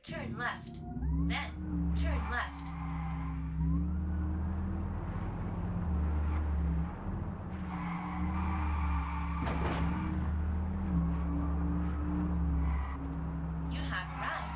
Turn left. Then, turn left. You have arrived.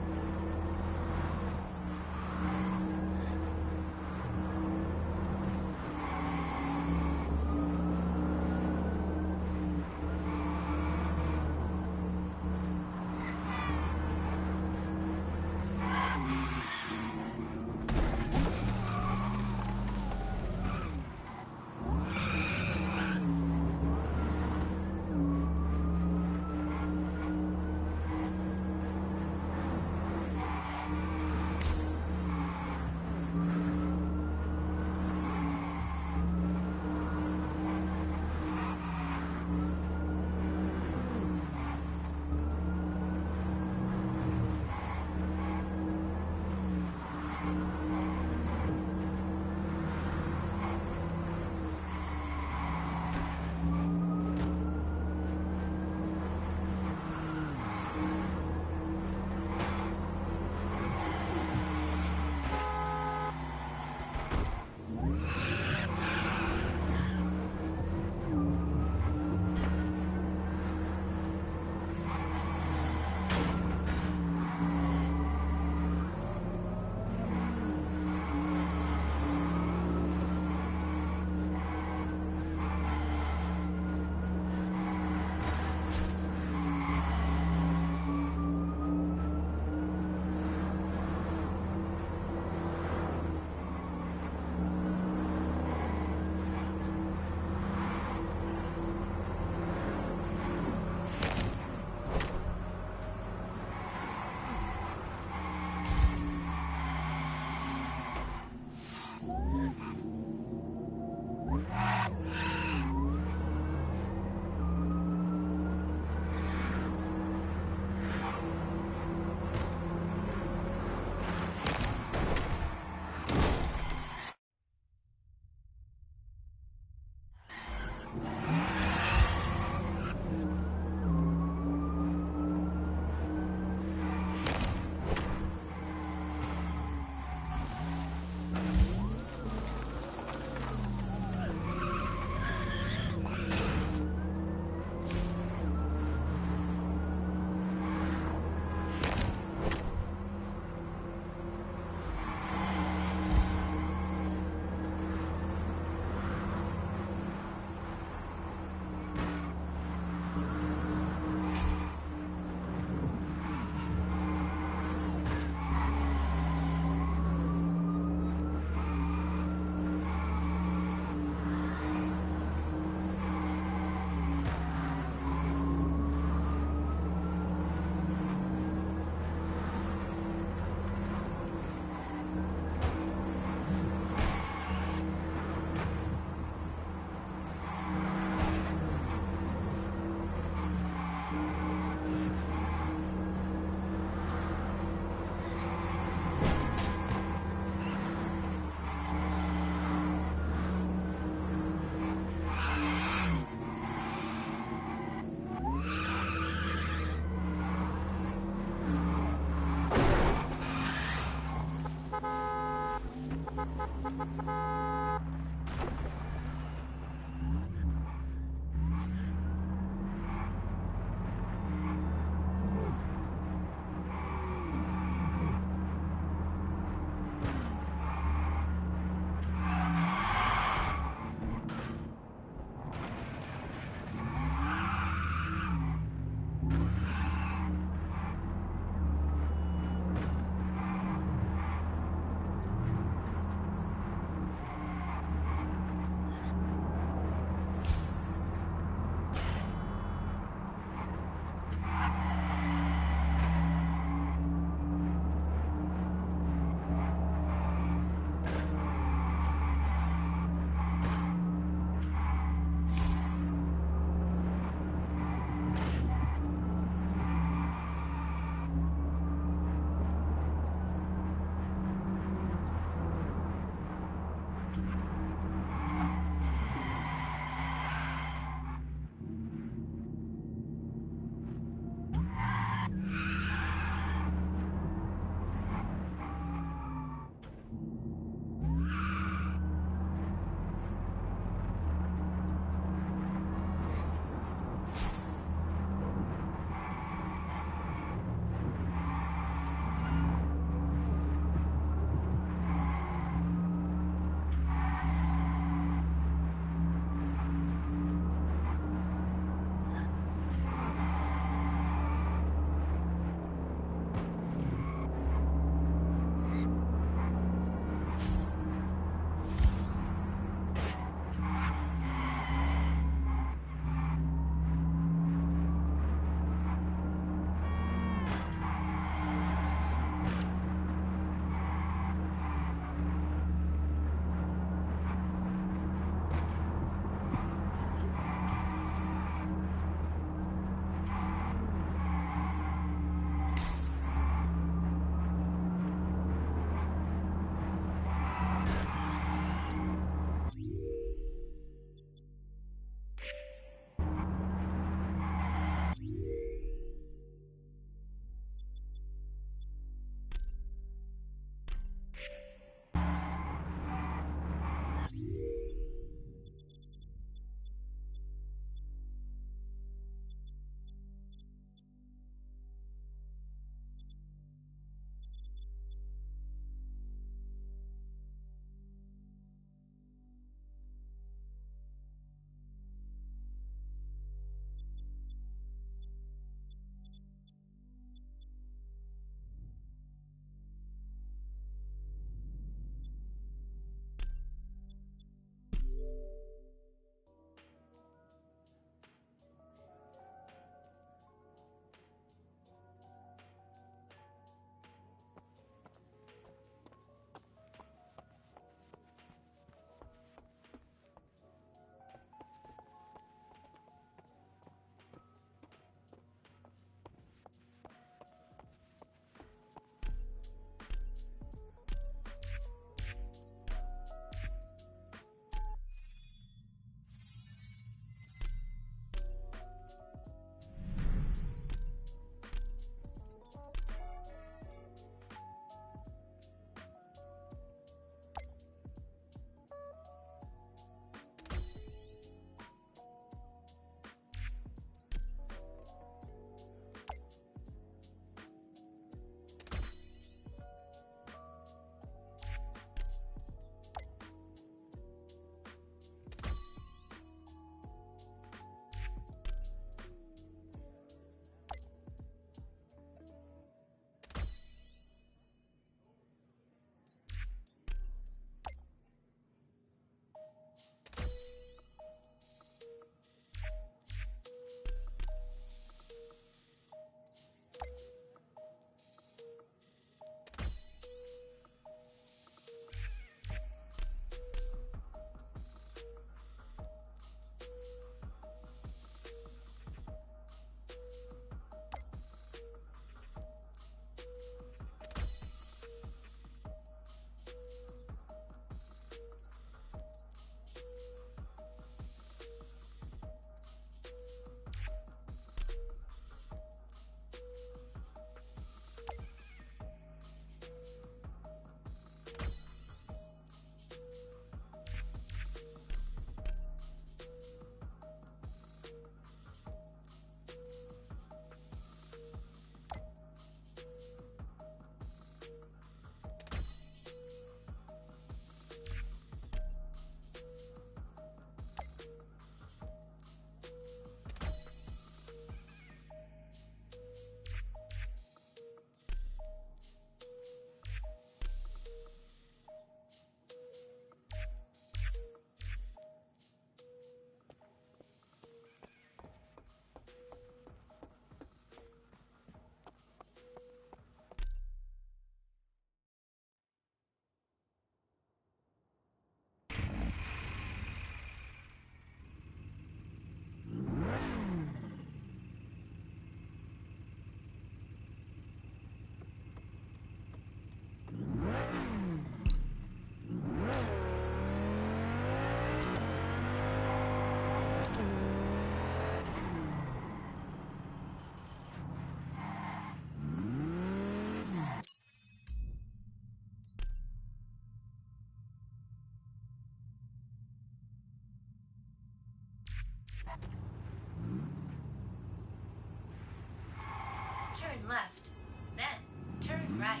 right.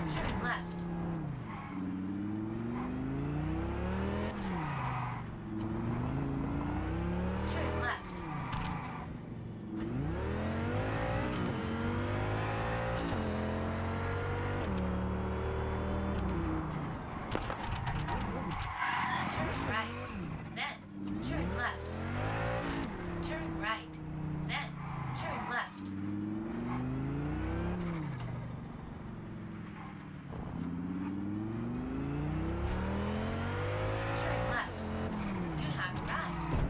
Turn left. Turn left. Turn right. Then turn left. Turn right. Then turn left. Turn left. You have arrived.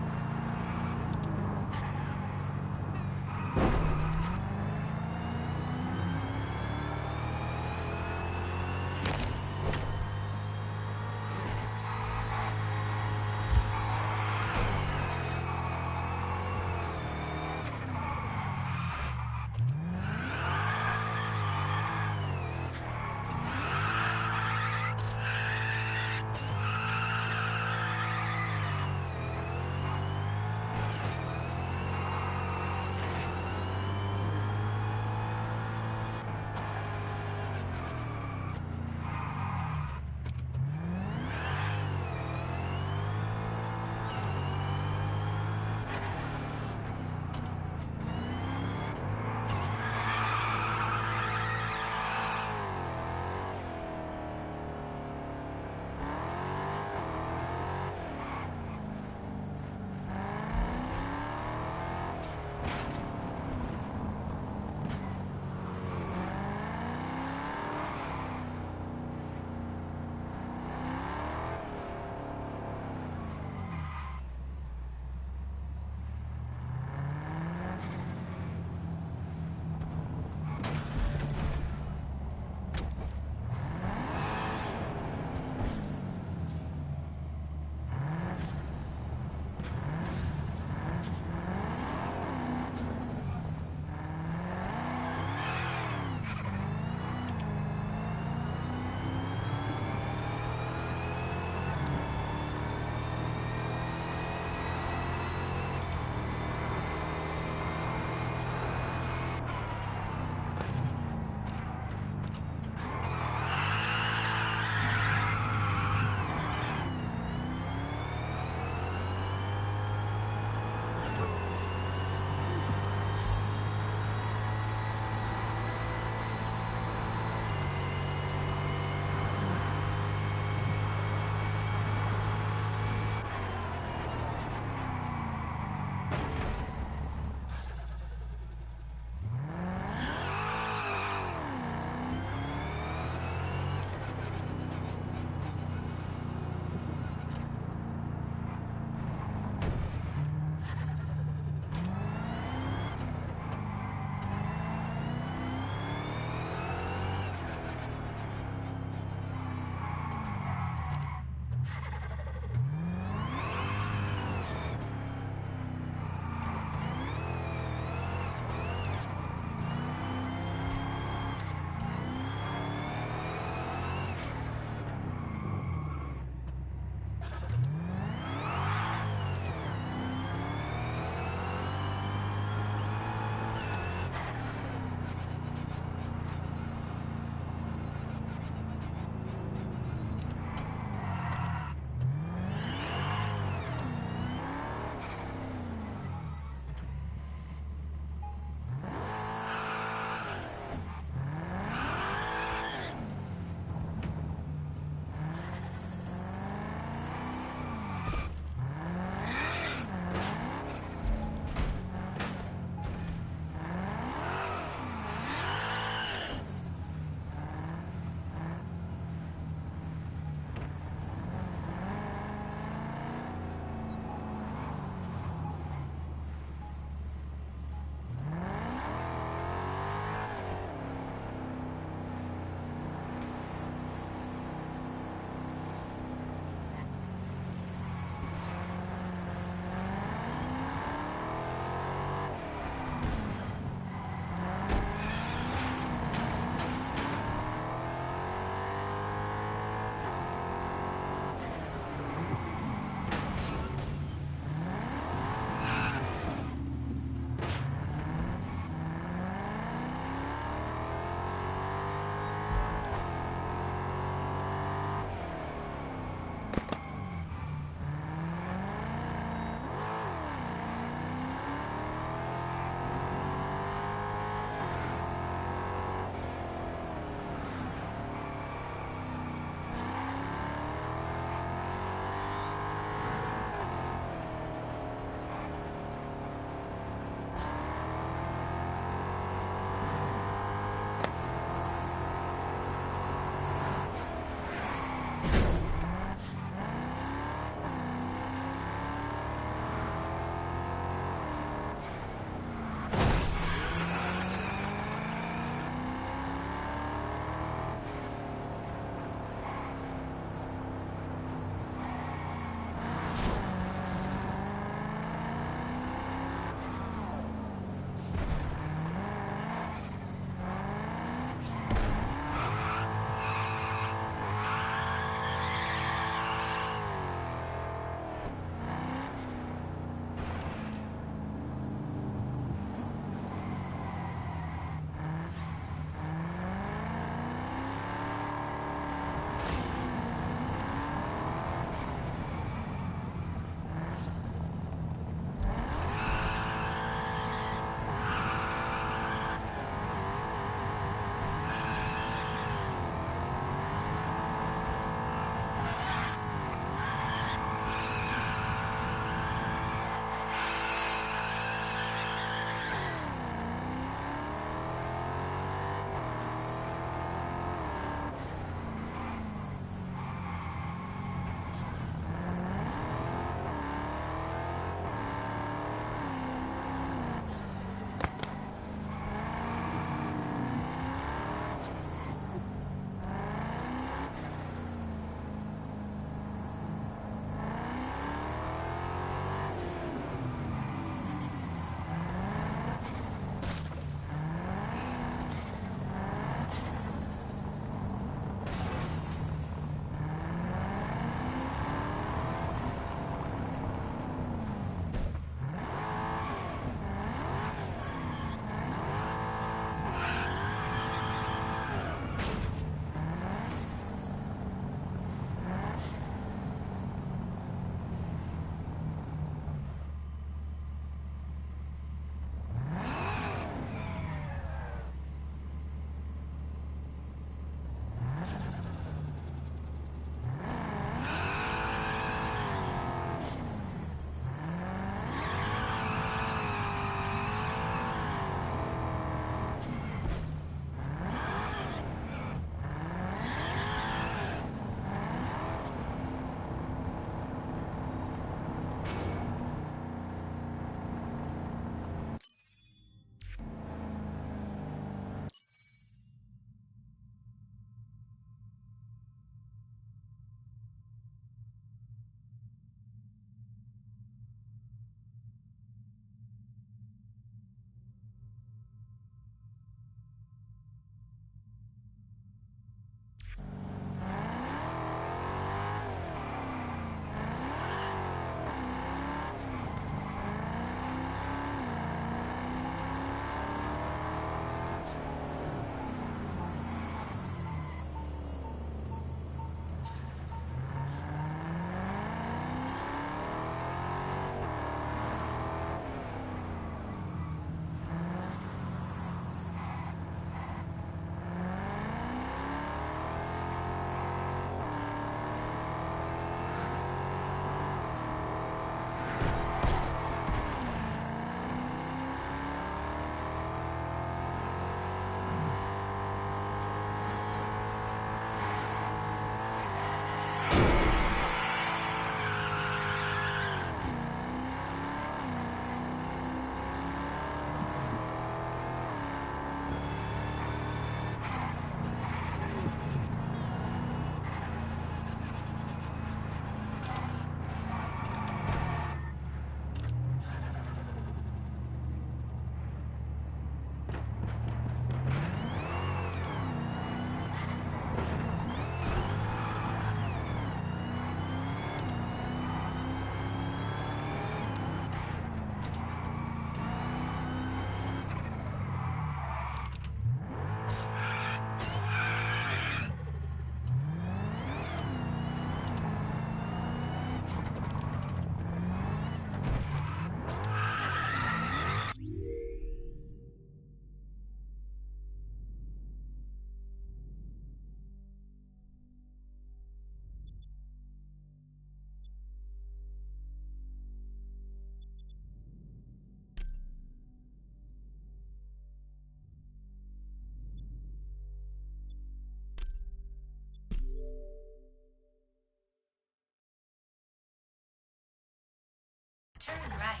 Turn right.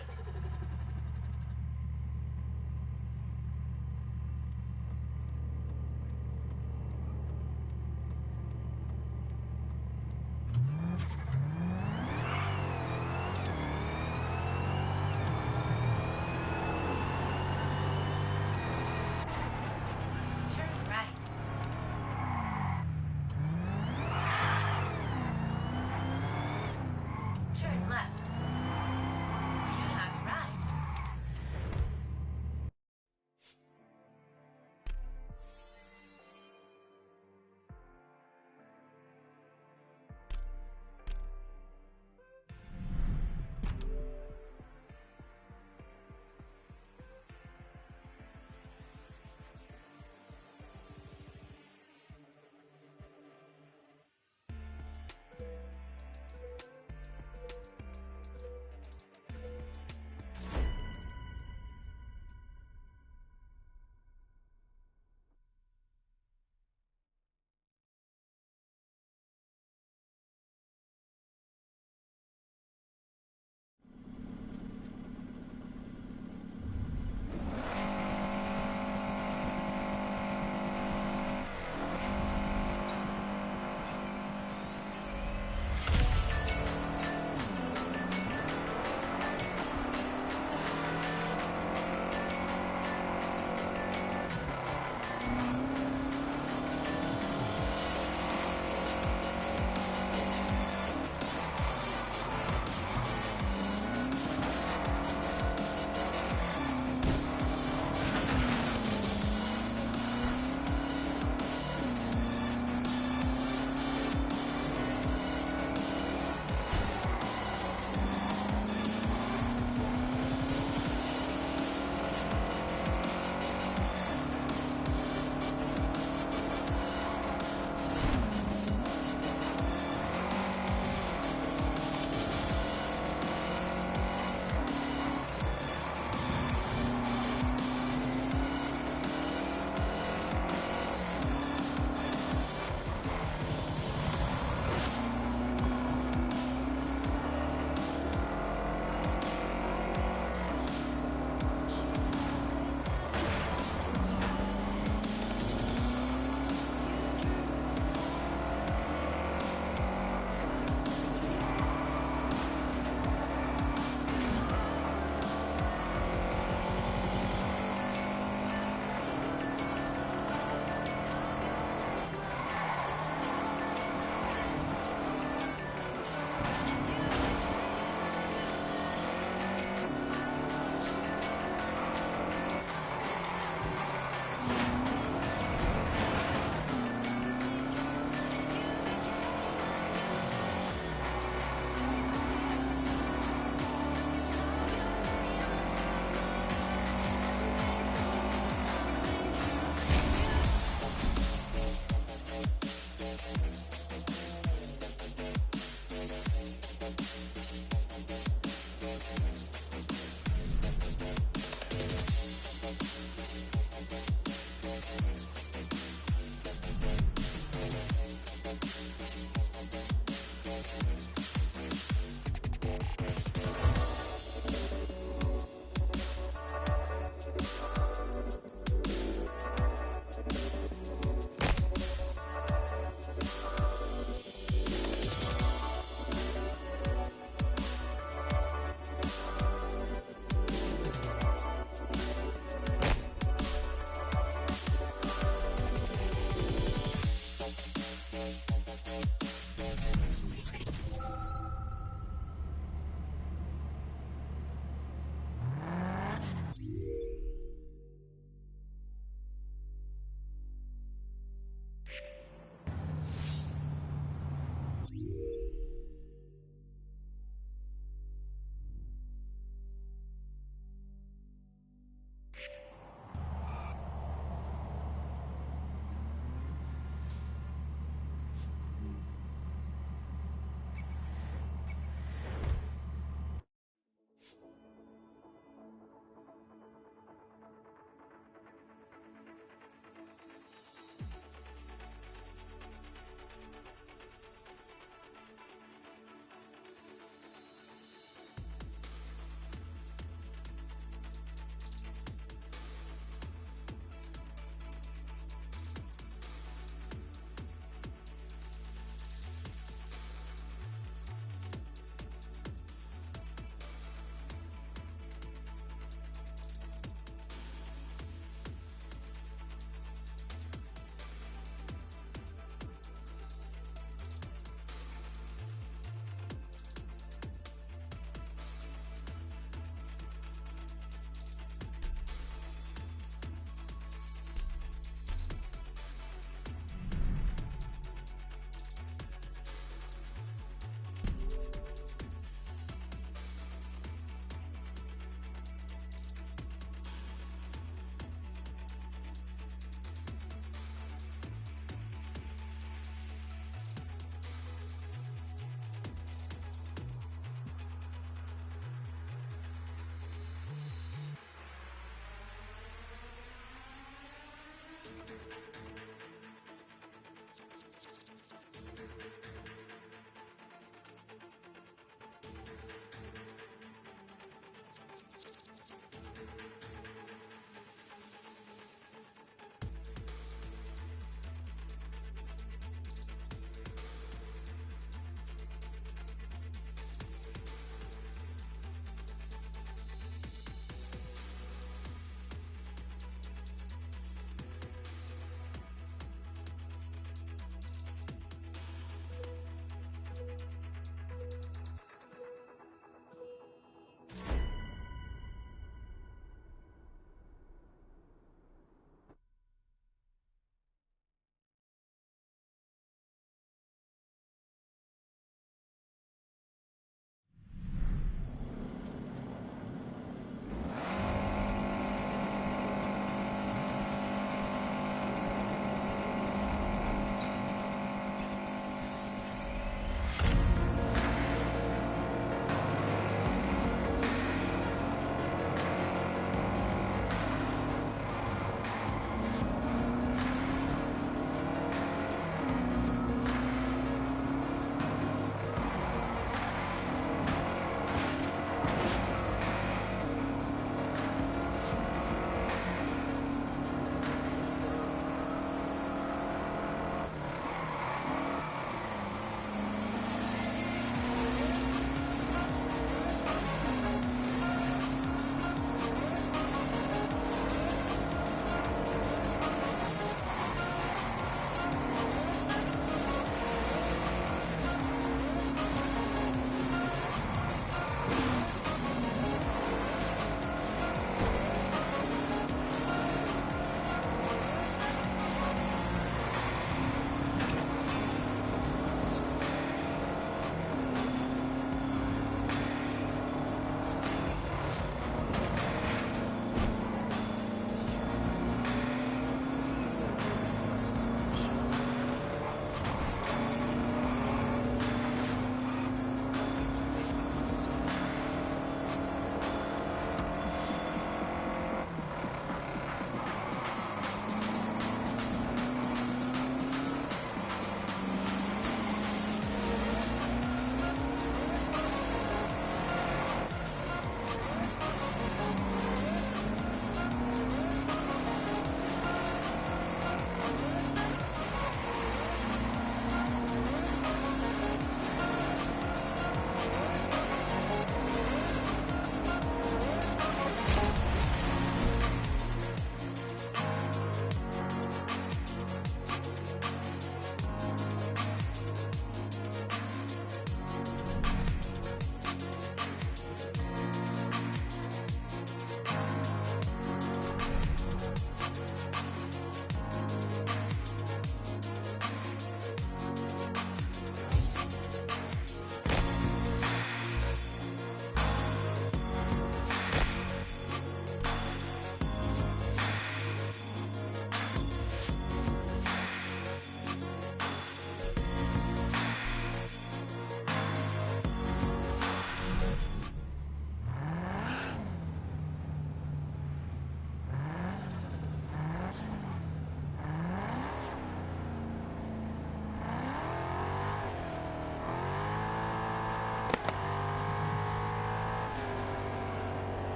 Turn right. Turn left. You have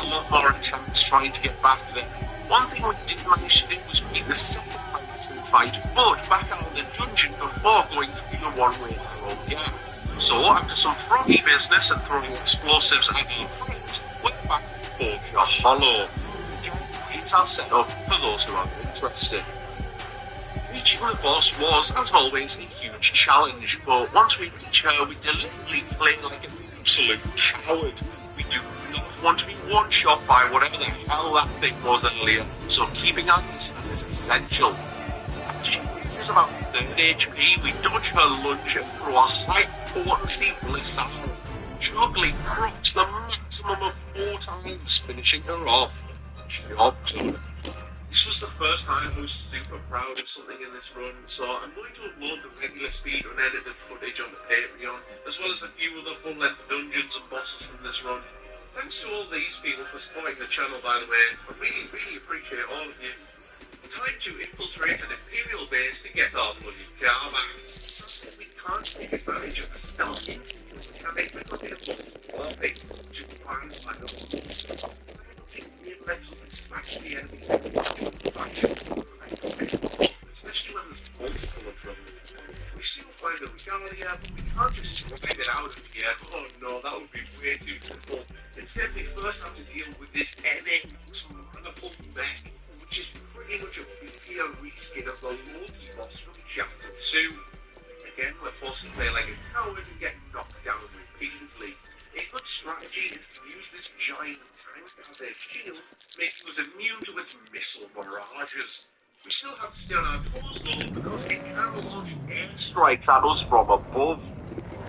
a lot more attempts trying to get back there. One thing we did manage to do was beat the second fight, but back out of the dungeon before going through the one-way road again. So, after some froggy business and throwing explosives at our friends, we're back to Forger Hollow. It's our setup for those who are interested. Reaching the boss was, as always, a huge challenge, but once we reach her, we deliberately play like an absolute coward. We do not want to be one-shot by whatever the hell that thing was earlier, so keeping our distance is essential. After she reaches about 30 HP, we dodge her lunge and throw a high-potency bliss at her. Juggling procs the maximum of 4 times, finishing her off. Job done. This was the first time I was super proud of something in this run, so I'm going to upload the regular speed unedited footage on the Patreon, as well as a few other full-length dungeons and bosses from this run. Thanks to all these people for supporting the channel, by the way. I really appreciate all of you. Time to infiltrate an Imperial base to get our bloody car back. We can't take advantage of the stealth mechanic because it's perfect, just fine like us. Let's smash the enemy, especially when there's multiple of them. We still find a Regalia, but we can't just ride it out of here. Oh no, that would be way too simple. Instead, we first have to deal with this MX wonderful mech, which is pretty much a beefier reskin of the Loki boss from Chapter 2. Again, we're forced to play like a coward and get knocked down repeatedly. A good strategy is to use this giant tank as a shield, making us immune to its missile barrages. We still have to stay on our toes though, because it can launch airstrikes at us from above.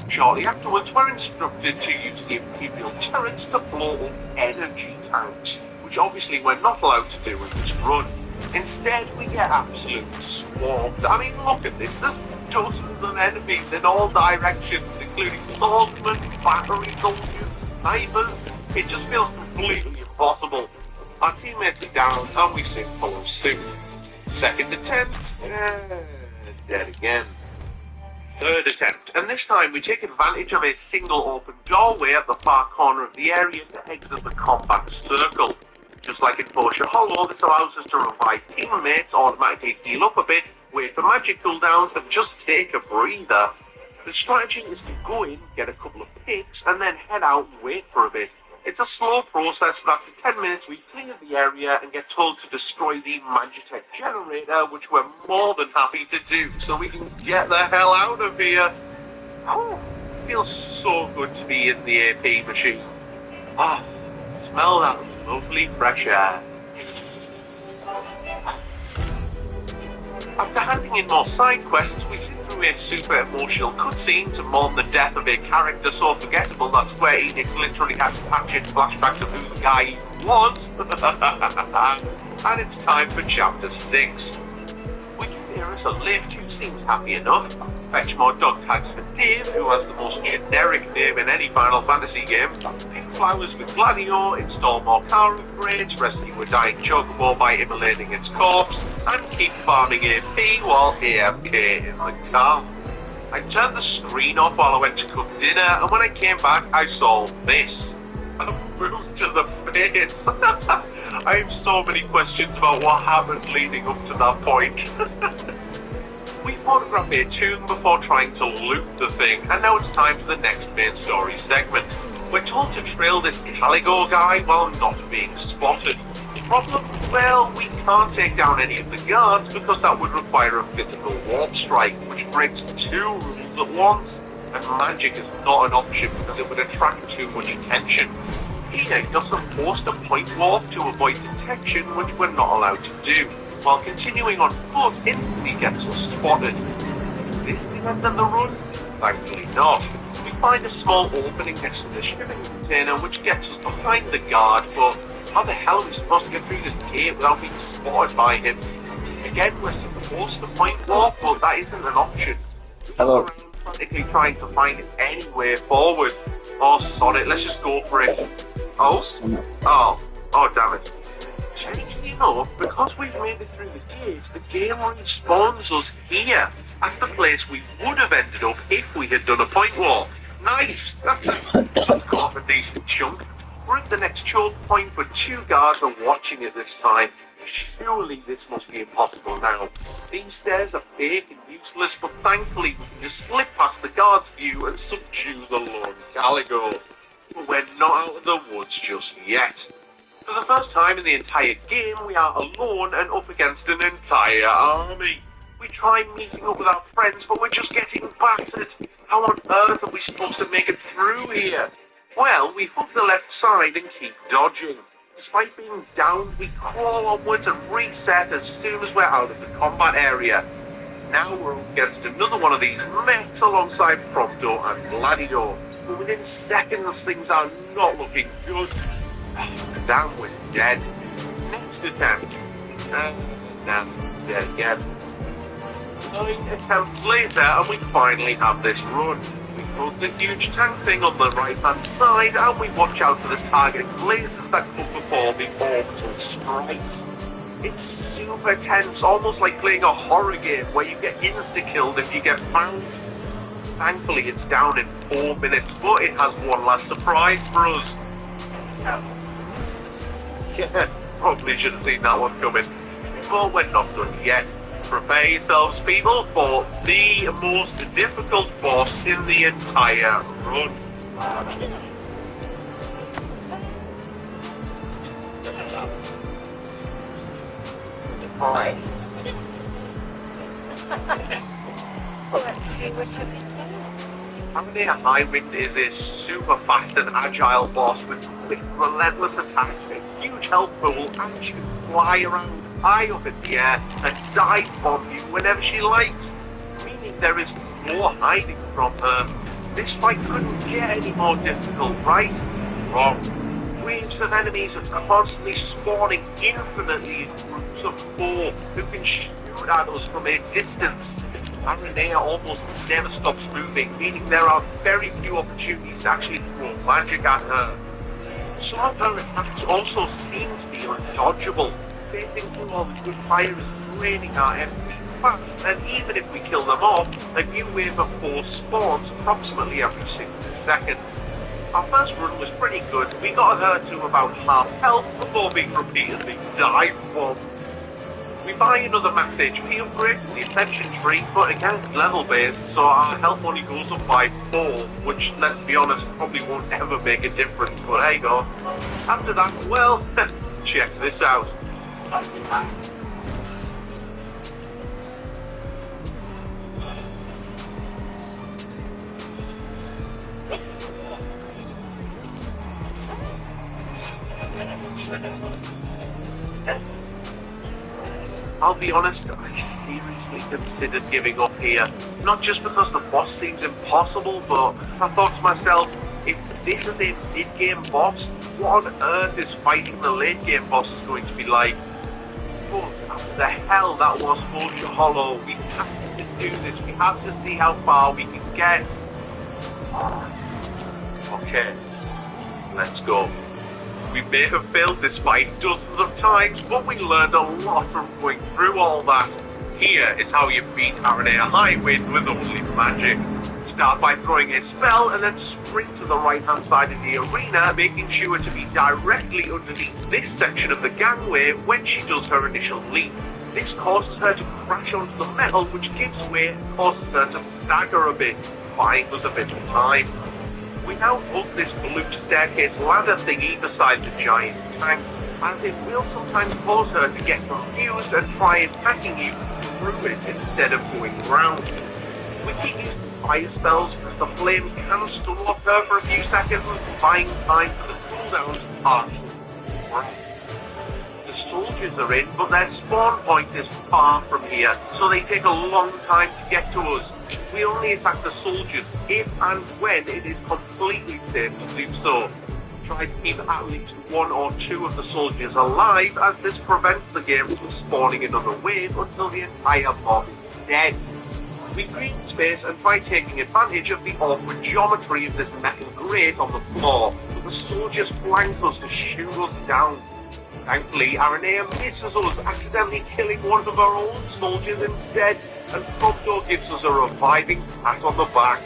Shortly afterwards, we're instructed to use the Imperial turrets to blow up energy tanks, which obviously we're not allowed to do in this run. Instead, we get absolutely swarmed. I mean, look at this, there's dozens of enemies in all directions, including swordsmen, battery soldiers, snipers. It just feels completely impossible. Our teammates are down and we soon follow suit. Second attempt, dead again. Third attempt, and this time we take advantage of a single open doorway at the far corner of the area to exit the combat circle. Just like in Forger Hollow, this allows us to revive teammates, automatically heal up a bit, wait for magic cooldowns, and just take a breather. The strategy is to go in, get a couple of picks, and then head out and wait for a bit. It's a slow process, but after 10 minutes we clear the area and get told to destroy the Magitech generator, which we're more than happy to do, so we can get the hell out of here. Oh, feels so good to be in the AP machine. Ah, smell that lovely fresh air. After handing in more side quests, we sit through a super emotional cutscene to mourn the death of a character so forgettable that Square Enix literally had to patch in flashbacks of who the guy was. And it's time for Chapter 6. We give Iris a lift, who seems happy enough. Fetch more dog tags for Dave, who has the most generic name in any Final Fantasy game. Pick flowers with Gladio, install more car upgrades, rescue a dying chocobo by immolating its corpse, and keep farming AP while AFK in the car. I turned the screen off while I went to cook dinner, and when I came back I saw this. A bruise to the face. I have so many questions about what happened leading up to that point. We photograph a tomb before trying to loot the thing, and now it's time for the next main story segment. We're told to trail this Caligo guy while not being spotted. Problem? Well, we can't take down any of the guards because that would require a physical warp strike, which breaks 2 rules at once, and magic is not an option because it would attract too much attention. Here, you're supposed to point warp to avoid detection, which we're not allowed to do, while continuing on foot instantly gets us spotted. Is this the end of the run? Thankfully not. We find a small opening next to the shipping container which gets us behind the guard, but how the hell are we supposed to get through this gate without being spotted by him? Again, we're supposed to point warp, but that isn't an option. Hello. We're frantically trying to find any way forward. Oh, sod it, let's just go for it. Oh, damn it. Strangely enough, because we've made it through the gate, the game respawns us here, at the place we would have ended up if we had done a point warp. Nice! That's got off a decent chunk. We're at the next choke point, but 2 guards are watching it this time. Surely this must be impossible now. These stairs are fake and useless, but thankfully we can just slip past the guard's view and subdue the lone Gallagher. But we're not out of the woods just yet. For the first time in the entire game, we are alone and up against an entire army. We try meeting up with our friends, but we're just getting battered. How on earth are we supposed to make it through here? Well, we hook the left side and keep dodging. Despite being downed, we crawl onwards and reset as soon as we're out of the combat area. Now we're up against another one of these mechs alongside Prompto and Gladiator. But within seconds, things are not looking good. Damn, we're dead. Next attempt. Now, dead again. 9 attempts later, and we finally have this run. We put the huge tank thing on the right-hand side, and we watch out for the target lasers that come before the orbital strikes. It's super tense, almost like playing a horror game where you get insta-killed if you get found. Thankfully, it's down in 4 minutes, but it has one last surprise for us. Yeah, probably should have seen that one coming. But we're not done yet. Prepare yourselves, people, for the most difficult boss in the entire run. Having a high wind is a super fast and agile boss with quick, relentless attacks, a huge health pool, and she can fly around high up in the air and dive bomb you whenever she likes, meaning there is more hiding from her. This fight couldn't get any more difficult, right? Wrong. Waves of enemies are constantly spawning infinitely in groups of 4 who can shoot at us from a distance. Aranea almost never stops moving, meaning there are very few opportunities to actually throw magic at her. Some of her attacks also seem to be undodgeable. Facing through all the good fire is draining our MP fast, and even if we kill them off, a new wave of 4 spawns approximately every 60 seconds. Our first run was pretty good. We got her to about half health before being repeatedly dive bombed. We buy another max HP upgrade from the Ascension tree, but again it's level based, so our health only goes up by 4, which, let's be honest, probably won't ever make a difference, but hey go. After that, well, check this out. I'll be honest, I seriously considered giving up here. Not just because the boss seems impossible, but I thought to myself, if this is a mid-game boss, what on earth is fighting the late-game boss going to be like? But after the hell that was Vulture Hollow, we have to do this, we have to see how far we can get. Okay, let's go. We may have failed this fight dozens of times, but we learned a lot from going through all that. Here is how you beat Aranea Highwind with only magic. Start by throwing a spell and then sprint to the right hand side of the arena, making sure to be directly underneath this section of the gangway when she does her initial leap. This causes her to crash onto the metal, which gives way and causes her to stagger a bit, buying us a bit of time. We now hook this blue staircase ladder thingy beside the giant tank, as it will sometimes cause her to get confused and try attacking you through it instead of going round. We keep using fire spells because the flames can stun off her for a few seconds, buying time for the cooldown to pass. The soldiers are in, but their spawn point is far from here, so they take a long time to get to us. We only attack the soldiers if and when it is completely safe to do so. Try to keep at least 1 or 2 of the soldiers alive, as this prevents the game from spawning another wave until the entire mob is dead. We create space and try taking advantage of the awkward geometry of this metal grate on the floor, but the soldiers flank us to shoot us down. Thankfully, Aranea misses us, accidentally killing one of our own soldiers instead, and Prompto gives us a reviving pat on the back.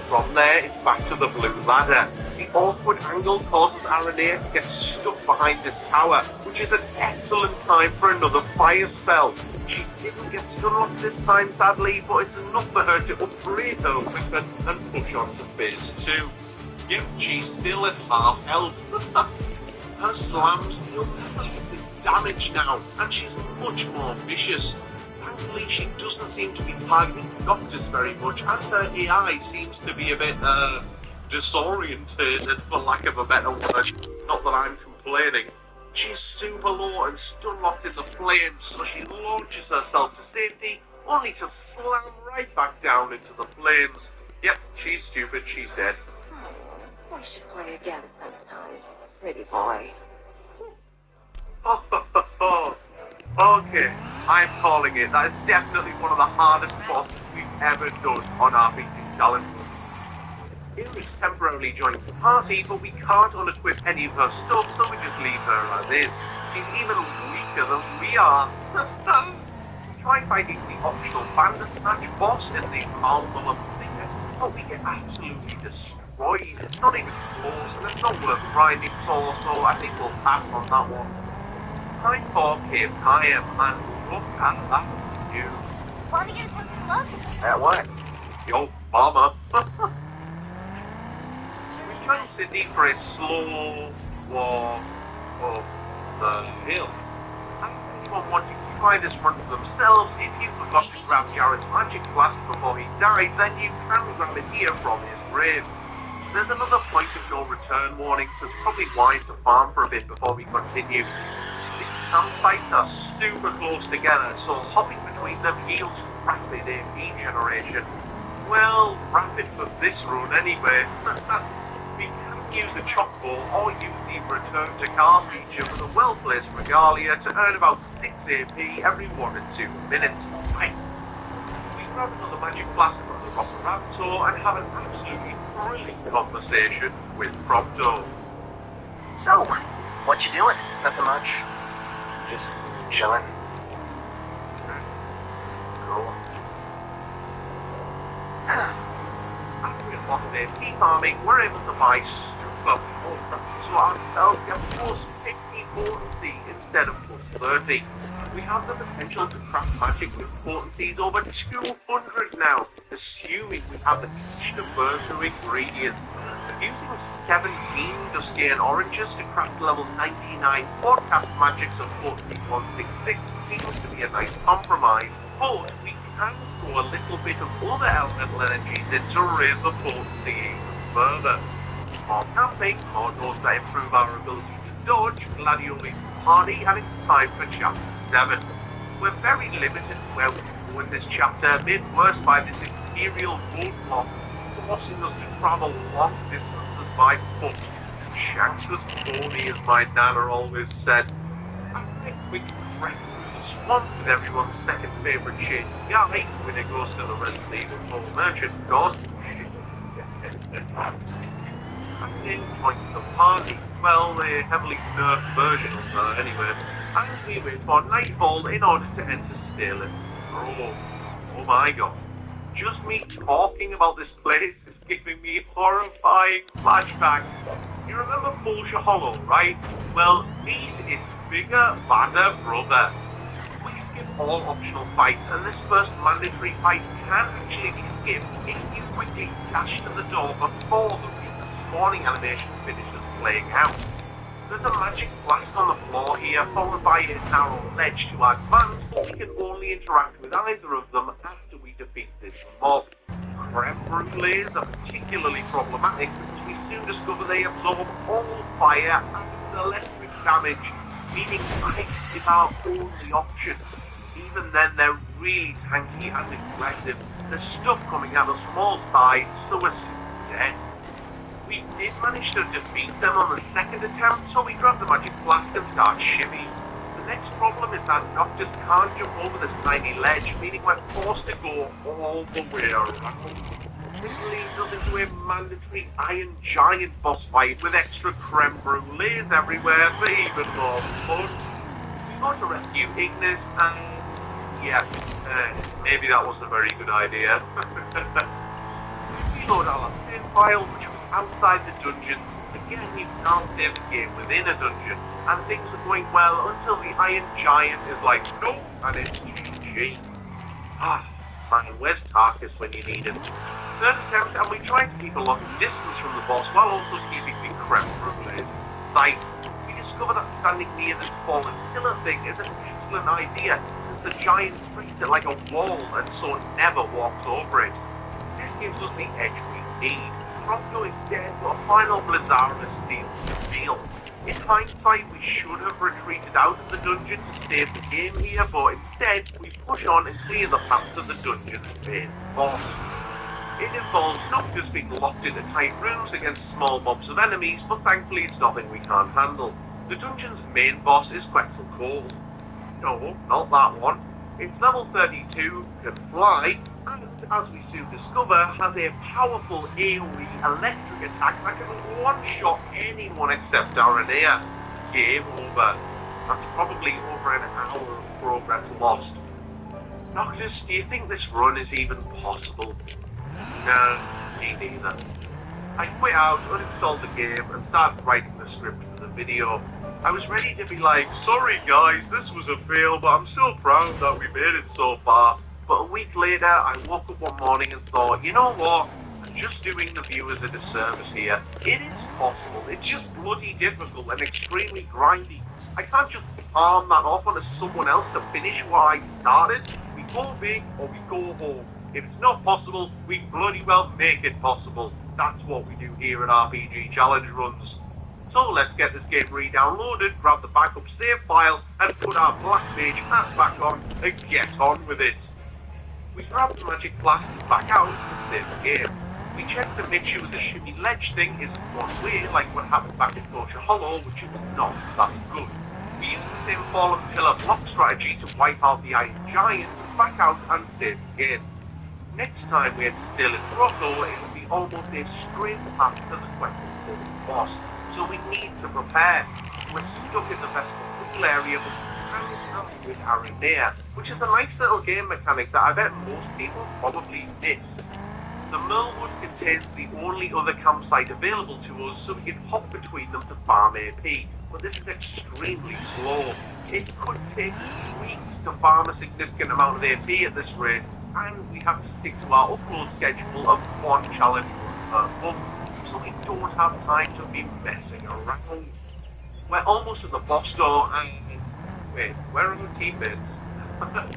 From there, it's back to the blue ladder. The awkward angle causes Aranea to get stuck behind this tower, which is an excellent time for another fire spell. She didn't get Stunlocked this time, sadly, but it's enough for her to upgrade her weapon and push on to phase 2. Yep, she's still at half health. Her slams deal massive damage now, and she's much more vicious. Thankfully, she doesn't seem to be targeting doctors very much, and her AI seems to be a bit, disorientated, for lack of a better word. Not that I'm complaining. She's super low and stun-locked in the flames, so she launches herself to safety, only to slam right back down into the flames. Yep, she's stupid, she's dead. We should play again sometime, pretty boy. Okay, I'm calling it. That is definitely one of the hardest bosses we've ever done on RPG Challenge. Iris temporarily joins the party, but we can't unequip any of her stuff, so we just leave her as is. She's even weaker than we are. Try fighting the optional Bandersnatch boss in the Marvel of Fingers, but we get absolutely destroyed. It's not even close, and it's not worth grinding for, so I think we'll pass on that one. Time for Cave Time, and look at that view. What are you supposed to look? At what? Yo, bomber. Join Sydney for a slow walk up the hill. And anyone wanting to try this run for themselves, if you forgot to grab Jared's magic flask before he died, then you can grab it here from his grave. There's another point of no return warning, so it's probably wise to farm for a bit before we continue. These campsites are super close together, so hopping between them yields rapid AP generation. Well, rapid for this run anyway. We can use the chockball or use the return to car feature with a well-placed regalia to earn about 6 AP every 1 or 2 minutes. Right. We grab another magic flask from the Rocker Raptor and have an absolutely brilliant conversation with Prompto. So, what you doing? Nothing much. Just chilling. Cool. After a lot of AP farming, we're able to buy super to ourselves get plus 50 potency instead of plus 30. We have the potential to craft magic with potencies over 200 now, assuming we have the controversial ingredients. Using 17 Duskian oranges to craft level 99 podcast magics of potency 166 seems to be a nice compromise, but we can throw a little bit of other elemental energies in to raise the potency even further. More camping, more doors that improve our ability to dodge, Gladioli's party, and it's time for chapter 7. We're very limited to where we can go in this chapter, made worse by this Imperial roadblock, forcing us to travel long distances by foot. Shanks' pony, as my nana always said. After a quick trek through the swamp with everyone's second favourite shady guy, when it goes to the Resident Evil 4 merchant, of course. And then joins the party. Well, the heavily nerfed version of her anyway. And we wait for nightfall in order to enter Stalin. Oh my god. Just me talking about this place is giving me horrifying flashbacks. You remember Bolsha Hollow, right? Well, meet its bigger, badder brother. We skip all optional fights, and this first mandatory fight can actually be skipped if you quickly dash to the door before the spawning animation finishes playing out. There's a magic blast on the floor here, followed by a narrow ledge to advance, but we can only interact with either of them after we defeat this mob. Creme brulees are particularly problematic because we soon discover they absorb all fire and electric damage, meaning ice is our only option. Even then, they're really tanky and aggressive. There's stuff coming at us from all sides, so it's dead. We did manage to defeat them on the second attempt, so we grab the magic flask and start shimmying. The next problem is that Noctis can't jump over this tiny ledge, meaning we're forced to go all the way around. This leads us into a mandatory Iron Giant boss fight with extra creme brulees everywhere for even more fun. We go to rescue Ignis and... yeah, maybe that wasn't a very good idea. We reload our save file, which was outside the dungeons. Again, you can't save the game within a dungeon, and things are going well until the Iron Giant is like, nope, and it's GG. Ah, man, where's Tarkus when you need him? Third attempt, and we try to keep a lot of distance from the boss while also keeping the creme brulee in sight. We discover that standing near this fallen pillar thing is an excellent idea, since the giant treats it like a wall and so never walks over it. This gives us the edge we need. Prompto is dead, but a final Blizzardus seals the deal. In hindsight, we should have retreated out of the dungeon to save the game here, but instead, we push on and clear the path to the dungeon's main boss. It involves not just being locked into tight rooms against small mobs of enemies, but thankfully it's nothing we can't handle. The dungeon's main boss is Quetzalcoatl. No, not that one. It's level 32, can fly, and as we soon discover, has a powerful AoE electric attack that can one-shot anyone except Aranea. Game over. That's probably over an hour of progress lost. Noctis, do you think this run is even possible? No, me neither. I quit out, uninstalled the game, and started writing the script for the video. I was ready to be like, sorry guys, this was a fail, but I'm still proud that we made it so far. But a week later, I woke up one morning and thought, you know what? I'm just doing the viewers a disservice here. It is possible, it's just bloody difficult and extremely grindy. I can't just palm that off onto someone else to finish what I started. We go big or we go home. If it's not possible, we bloody well make it possible. That's what we do here at RPG Challenge Runs. So let's get this game re-downloaded, grab the backup save file, and put our Black Mage hat back on, and get on with it. We grab the magic blasters back out and save the game. We check to make sure the shimmy ledge thing isn't one way, like what happened back in Torture Hollow, which it was not. That's good. We use the same fallen pillar block strategy to wipe out the Iron Giant, back out and save the game. Next time we head to Stalin Grotto, it will be almost a straight path to the Quetzalcoatl boss. So we need to prepare. We're stuck in the festival area, but we with Aranea, which is a nice little game mechanic that I bet most people probably miss. The Merlwood contains the only other campsite available to us, so we can hop between them to farm AP, but this is extremely slow. It could take weeks to farm a significant amount of AP at this rate, and we have to stick to our upload schedule of one challenge per month. So we don't have time to be messing around. We're almost at the boss door and... Wait, where are the teammates?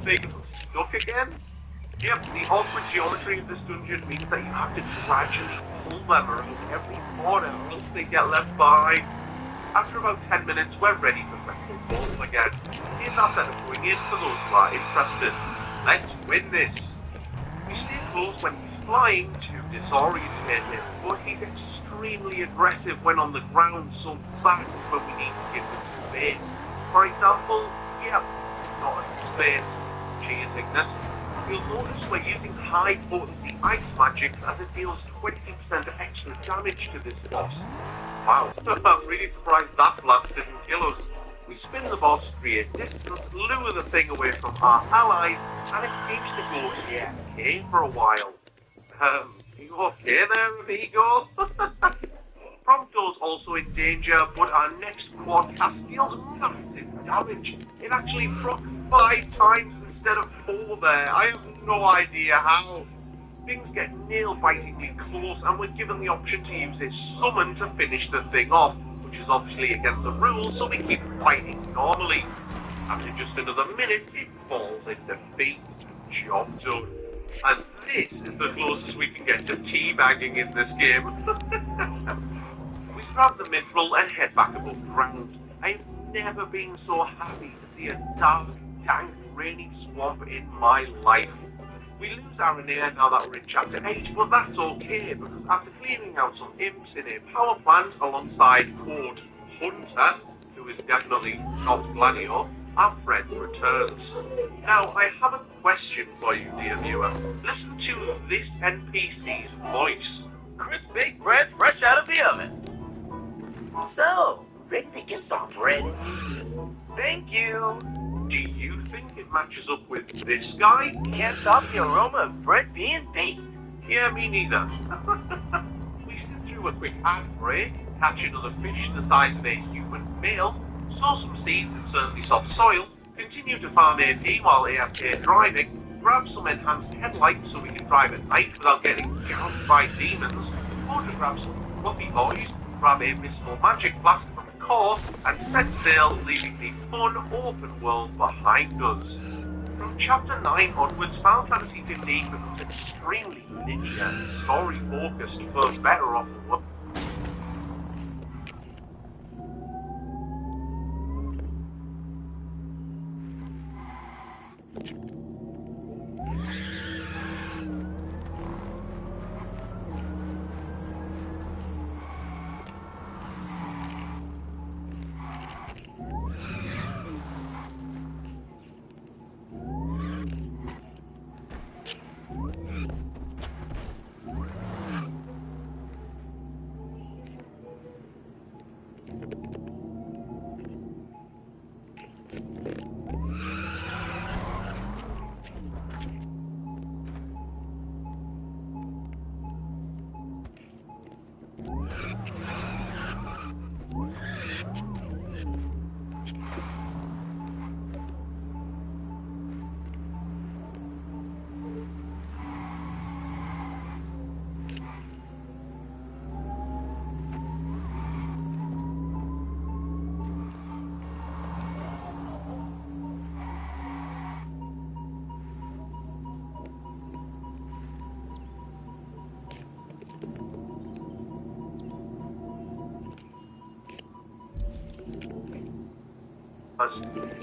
They stuck again? Yep, the awkward geometry of this dungeon means that you have to gradually pull them around every corner or else they get left behind. After about 10 minutes, we're ready for Quetzalcoatl again. Here's our setup going in for those who are interested. Let's win this. We stay close when he's flying to disorientate him, but he's extremely aggressive when on the ground, so that's when we need to give him space. For example, yep, not enough space. Cheers, Ignis. You'll notice we're using high potency ice magic as it deals 20% extra damage to this boss. Wow, I'm really surprised that blast didn't kill us. We spin the boss, create distance, lure the thing away from our allies, and it seems to go AFK for a while. You okay there, amigo? Prompto's also in danger, but our next quad cast deals massive damage. It actually proc 5 times instead of 4 there. I have no idea how. Things get nail-bitingly close, and we're given the option to use a summon to finish the thing off, which is obviously against the rules, so we keep fighting normally. After just another minute, it falls in defeat. Job done. And this is the closest we can get to teabagging in this game. We grab the mithril and head back above ground. I've never been so happy to see a dark, dank, rainy swamp in my life. We lose Aranea now that we're in Chapter 8, but that's okay, because after cleaning out some imps in a power plant alongside Code Hunter, who is definitely not Gladio, our friend returns. Now, I have a question for you, dear viewer. Listen to this NPC's voice. Crispy bread fresh out of the oven. So, ready to get some bread? Thank you. Do you think it matches up with this guy? Can't stop the aroma of bread being baked. Yeah, me neither. We sit through do a quick ad break, catch another fish the size of a human male, sow some seeds in certainly soft soil, continue to farm AP while AFK driving, grab some enhanced headlights so we can drive at night without getting gouged by demons, or to grab some fluffy boys, grab a mystical magic blast from the core, and set sail, leaving the fun open world behind us. From Chapter 9 onwards, Final Fantasy 15 becomes extremely linear and story-focused for better or for worse.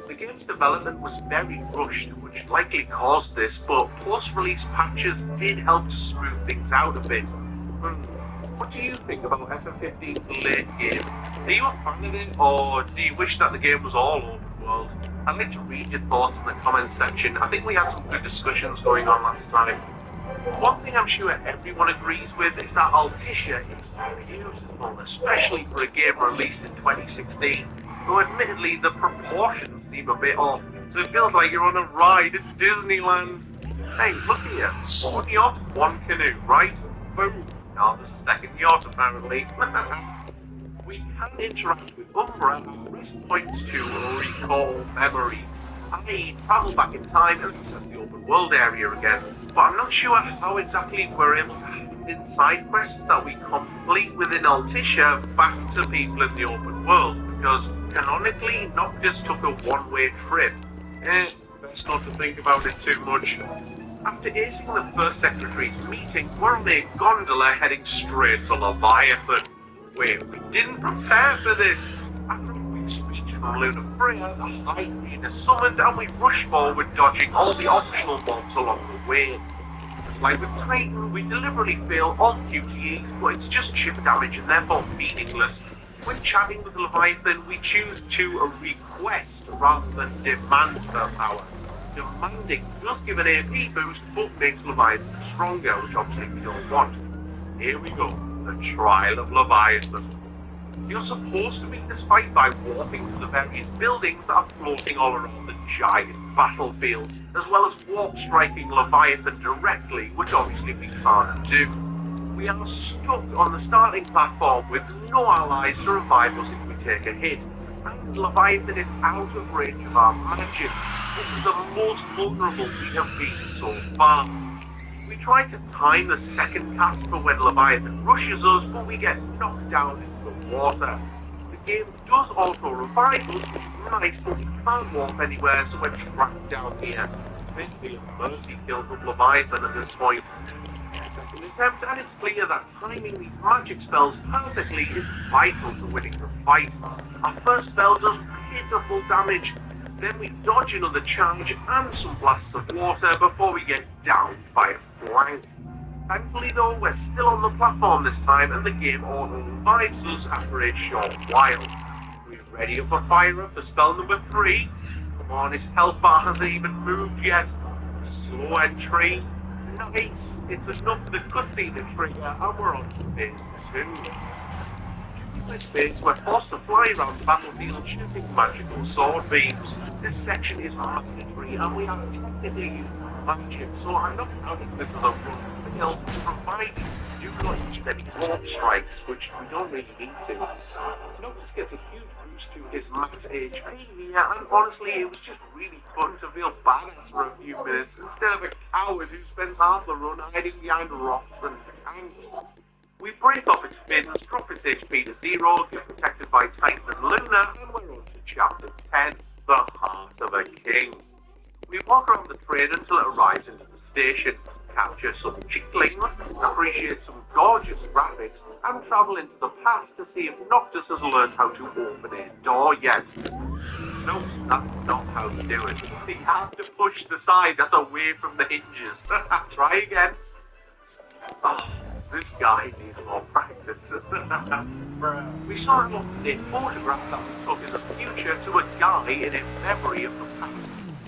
The game's development was very rushed, which likely caused this, but post-release patches did help to smooth things out a bit. What do you think about FF15's late game? Are you a fan of it, or do you wish that the game was all open world? I'd like to read your thoughts in the comments section. I think we had some good discussions going on last time. One thing I'm sure everyone agrees with is that Alticia is beautiful, especially for a game released in 2016. Though admittedly the proportions seem a bit off, so it feels like you're on a ride at Disneyland. Hey, look here, one yacht, one canoe, right? Boom. Now there's a second yacht apparently. We can interact with Umbra at rest points to recall memories. I travel back in time and access the open world area again, but I'm not sure how exactly we're able to hand in side quests that we complete within Alticia back to people in the open world, because canonically Noctis took a one-way trip. Best not to think about it too much. After acing the first secretary's meeting, we're on a gondola heading straight for Leviathan. Wait, we didn't prepare for this! After a quick speech from Luna Freya, the High Queen is summoned and we rush forward, dodging all the optional mobs along the way. Like with Titan, we deliberately fail all QTEs, but it's just chip damage and therefore meaningless. When chatting with Leviathan, we choose to request rather than demand their power. Demanding does give an AP boost, but makes Leviathan stronger, which obviously we don't want. Here we go, the trial of Leviathan. You're supposed to beat this fight by warping to the various buildings that are floating all around the giant battlefield, as well as warp striking Leviathan directly, which obviously we can't do. We are stuck on the starting platform with no allies to revive us if we take a hit, and Leviathan is out of range of our magic. This is the most vulnerable we have been so far. We try to time the second cast for when Leviathan rushes us, but we get knocked down into the water. The game does also revive us, which is nice, but we can't warp anywhere, so we're trapped down here. Basically a mercy kill from Leviathan at this point. Second attempt, and it's clear that timing these magic spells perfectly is vital to winning the fight. Our first spell does pitiful damage, then we dodge another charge and some blasts of water before we get downed by a flank. Thankfully though, we're still on the platform this time and the game auto revives us after a short while. We're ready up for fire up for spell number 3. Come on, his health bar hasn't even moved yet. Slow entry. Nice! It's enough for the cutscene to trigger and we're on to phase 2. In this phase, we're forced to fly around the battlefield shooting magical sword beams. This section is mandatory and we are technically magic, so I'm not counting this as a run fail, provided you do not use any warp strikes, which we don't really need to. Noctis gets a huge boost to his max HP here, and honestly, it was just really fun to feel badass for a few minutes, instead of a coward who spends half the run hiding behind rocks and tanks. We break off its fins, drop its HP to 0, get protected by Titan and Luna, and we're on to Chapter 10, The Heart of a King. We walk around the train until it arrives into the station, capture some chicklings, appreciate some gorgeous graphics, and travel into the past to see if Noctis has learned how to open a door yet. No, that's not how you do it. You have to push the side that's away from the hinges. Try again. Oh, this guy needs more practice. We saw an up-to-date photograph that we took in the future to a guy in a memory of the past.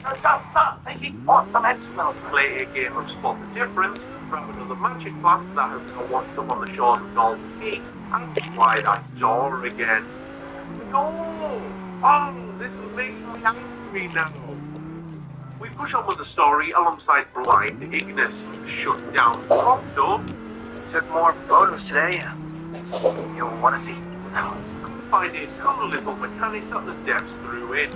Just stop thinking fourth-dimensional. Play a game of Spot the Difference, grab another magic class that has been washed up on the shores of Golden Peak, and try that door again. No! Oh, this makes me angry now. We push on with the story alongside Blind Ignis, shut down Prompto. Took more photos today. You want to see? No. Find a cool little mechanic that the devs threw in.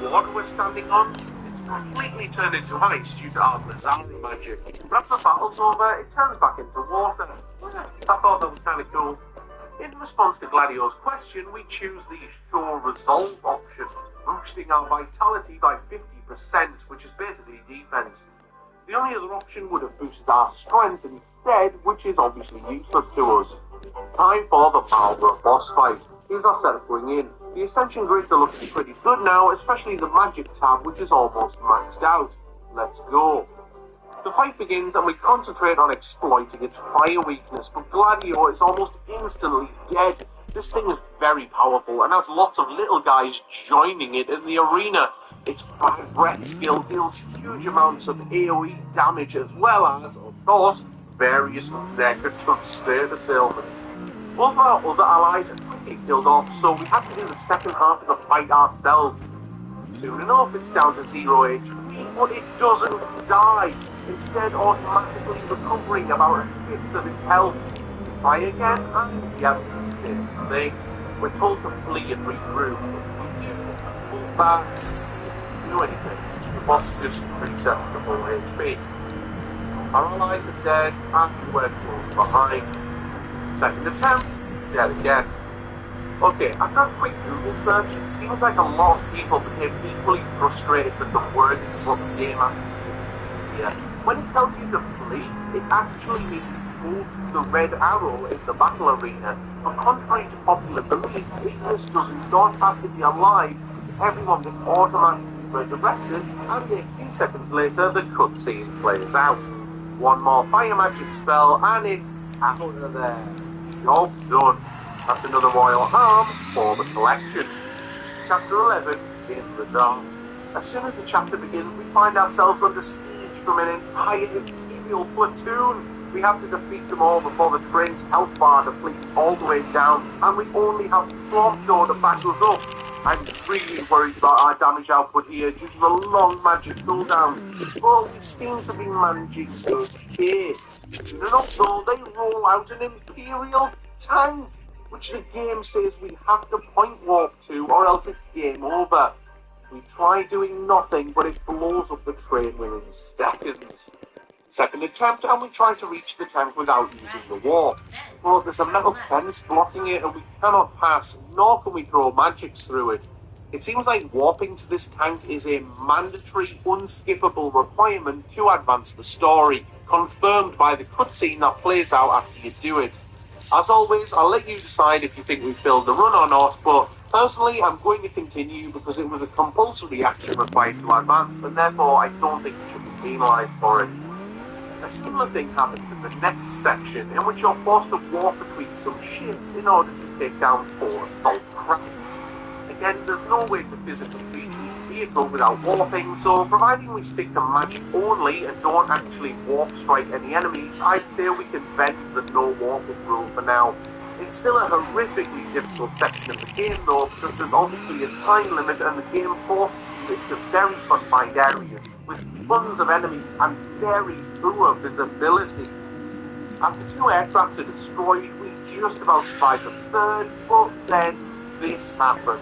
Water we're standing on, it's completely turned into ice due to our Mazara magic. But after the battle's over, it turns back into water. I thought that was kind of cool. In response to Gladio's question, we choose the Show Resolve option, boosting our vitality by 50%, which is basically defense. The only other option would have boosted our strength instead, which is obviously useless to us. Time for the Marlborough boss fight. Here's our setup going in. The Ascension grids are looking pretty good now, especially the Magic tab, which is almost maxed out. Let's go. The fight begins and we concentrate on exploiting its fire weakness, but Gladio is almost instantly dead. This thing is very powerful and has lots of little guys joining it in the arena. Its bad breath skill deals huge amounts of AoE damage, as well as, of course, various negative status ailments. All of our other allies are quickly killed off, so we have to do the second half of the fight ourselves. Soon enough, it's down to 0 HP, but it doesn't die, instead automatically recovering about a fifth of its health. Try again, and we have the same thing. We're told to flee and regroup. We do, pull back, do anything. The boss just resets the full HP. Our allies are dead, and we're close behind. Second attempt, dead again. Okay, after a quick Google search, it seems like a lot of people became equally frustrated with the wording of what the game asks you here. When it tells you to flee, it actually means go to the red arrow in the battle arena. But contrary to popular belief, Ignis does not have to be alive, everyone gets automatically resurrected, and a few seconds later the cutscene plays out. One more fire magic spell, and it's out of there. Job done. That's another royal harm for the collection. Chapter 11, in the dark. As soon as the chapter begins, we find ourselves under siege from an entire Imperial platoon. We have to defeat them all before the train's health bar depletes all the way down, and we only have Prompto to back us up. I'm really worried about our damage output here due to the long magic cooldown. Well, we seem to be managing okay. Soon enough though, they roll out an Imperial tank, which the game says we have to point warp to or else it's game over. We try doing nothing, but it blows up the train within seconds. Second attempt, and we try to reach the tank without using the warp. But there's a metal fence blocking it and we cannot pass, nor can we throw magics through it. It seems like warping to this tank is a mandatory, unskippable requirement to advance the story, confirmed by the cutscene that plays out after you do it. As always, I'll let you decide if you think we filled the run or not, but personally I'm going to continue because it was a compulsory action required to advance, and therefore I don't think you should be penalised for it. A similar thing happens in the next section, in which you're forced to walk between some ships in order to take down 4 assault craft. Again, there's no way to physically beat each vehicle without warping, so providing we stick to magic only and don't actually warp strike any enemies, I'd say we can bend the no warping rule for now. It's still a horrifically difficult section of the game though, because there's obviously a time limit and the game forces you into very confined areas, with tons of enemies and very poor visibility. After 2 aircraft are destroyed, we just about survive the third, but then this happens.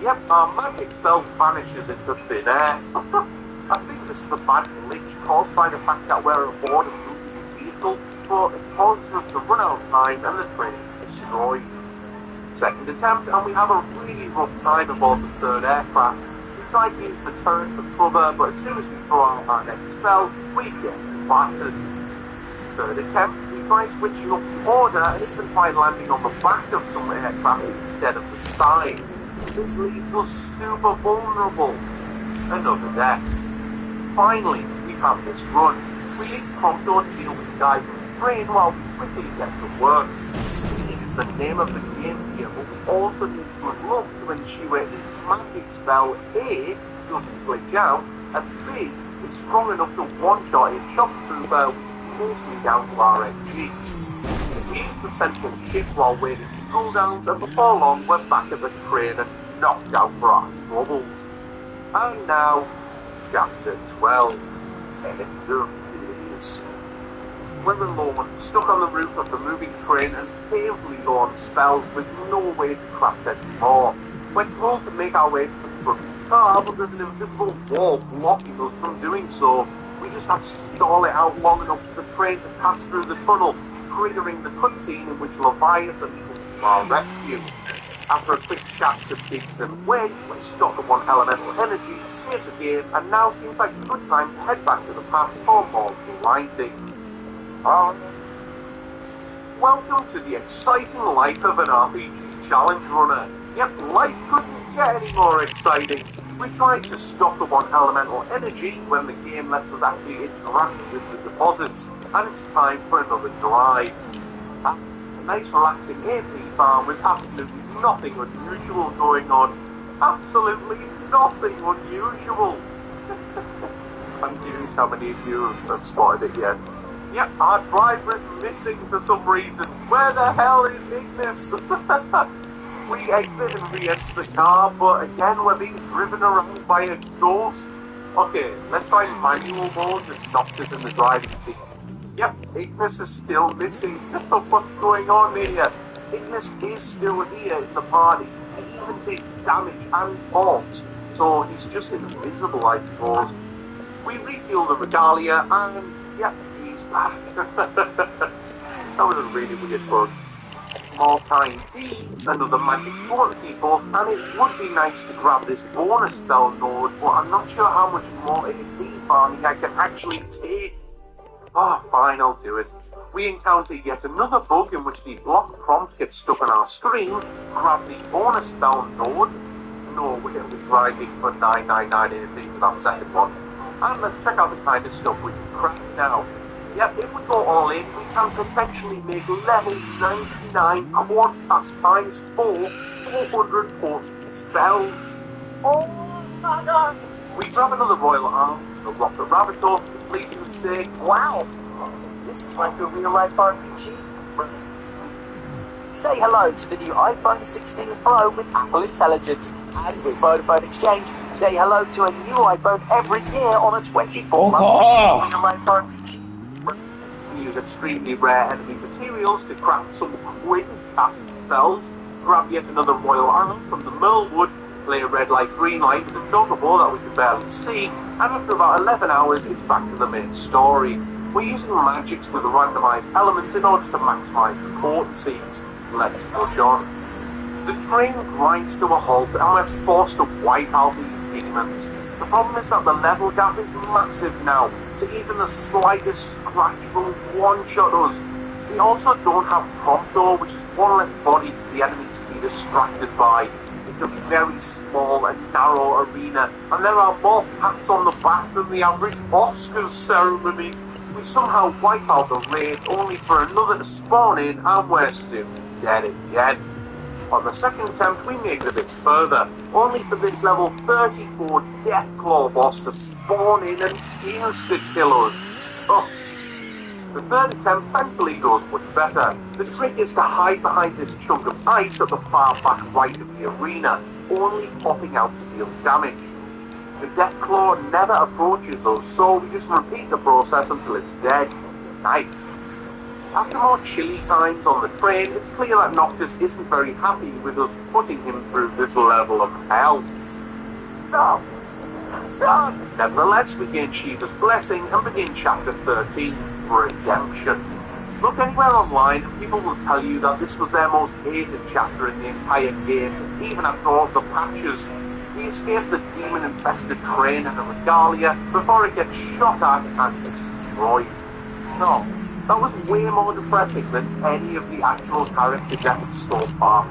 Yep, our magic spell vanishes into thin air. I think this is a bad glitch caused by the fact that we're aboard a moving vehicle, but it causes us to run out of time and the train is destroyed. Second attempt, and we have a really rough time aboard the third aircraft. We try to use the turret for cover, but as soon as we throw out our next spell, we get battered. Third attempt, we try switching up the order and even try landing on the back of some aircraft instead of the sides. This leaves us super vulnerable. Another death. Finally, we have this run. We need Prompto to deal with the guys on the train while we quickly get to work. Speed is the name of the game here, but we also need good luck to ensure each magic spell A doesn't glitch out, and B is strong enough to one-shot a shock trooper mostly down to RNG. We use the central shift while waiting for cooldowns, and before long we're back at the train and knocked out for our troubles. And now, Chapter 12, End of Days. We're alone, stuck on the roof of the moving train and painfully low on spells with no way to craft any more. We're told to make our way to the front of the car, but there's an invisible wall blocking us from doing so. We just have to stall it out long enough for the train to pass through the tunnel, triggering the cutscene in which Leviathan comes to our rescue. After a quick chat to Biggs and Wedge, we stock up on elemental energy, save the game, and now seems like a good time to head back to the path for more grinding. Welcome to the exciting life of an RPG challenge runner. Yep, life couldn't get any more exciting. We try to stock up on elemental energy when the game lets us actually interact with the deposits, and it's time for another drive. A nice relaxing AP farm with absolutely nothing unusual going on. Absolutely nothing unusual. I'm curious how many of you have spotted it yet. Yep, our driver is missing for some reason. Where the hell is Ignis? We exit and re-enter the car, but again we're being driven around by a ghost. Okay, let's try manual mode and knock this in the driving seat. Yep, Ignis is still missing. What's going on here? Ignis is still here in the party. He even takes damage and falls, so he's just invisible, I suppose. We refuel the regalia and, yep, he's back. That was a really weird bug. More kind deeds, another magic potency buff, and it would be nice to grab this bonus spell node, but I'm not sure how much more AP farming I can actually take. Fine, I'll do it. We encounter yet another bug in which the block prompt gets stuck on our screen. Grab the bonus spell node. No, we're going to be grinding for 999 AP for that second one. And let's check out the kind of stuff we can craft now. Yep, if we go all in, we can potentially make level 99 award pass times 400 potent spells. Oh my god! We grab another royal arm, the rocket rabbit, completing the say, wow, this is like a real-life RPG. Say hello to the new iPhone 16 Pro with Apple Intelligence, and with Vodafone Exchange, say hello to a new iPhone every year on a 24-month real-life RPG. We use extremely rare enemy materials to craft some quick fast spells, grab yet another royal arm from the Merlewood, play a red light, green light with a chocobo that we can barely see, and after about 11 hours it's back to the main story. We're using magics with randomized elements in order to maximize the potencies. Let's push on. The train grinds to a halt and we're forced to wipe out these demons. The problem is that the level gap is massive now, so even the slightest scratch will one-shot us. We also don't have Prompto, which is one less body for the enemies to be distracted by. It's a very small and narrow arena, and there are more pats on the back than the average Oscars ceremony. We somehow wipe out the raid, only for another to spawn in, and we're soon dead again. On the second attempt, we make it a bit further, only for this level 34 Deathclaw boss to spawn in and insta-kill us. Oh. The third attempt thankfully goes much better. The trick is to hide behind this chunk of ice at the far back right of the arena, only popping out to deal damage. The death claw never approaches us, so we just repeat the process until it's dead. Nice. After more chilly times on the train, it's clear that Noctis isn't very happy with us putting him through this level of hell. Stop! Stop! Nevertheless, we gain Shiva's blessing and begin chapter 13, Redemption. Look anywhere online and people will tell you that this was their most hated chapter in the entire game, even after all the patches. We escape the demon-infested train and the regalia before it gets shot at and destroyed. No, that was way more depressing than any of the actual character deaths so far.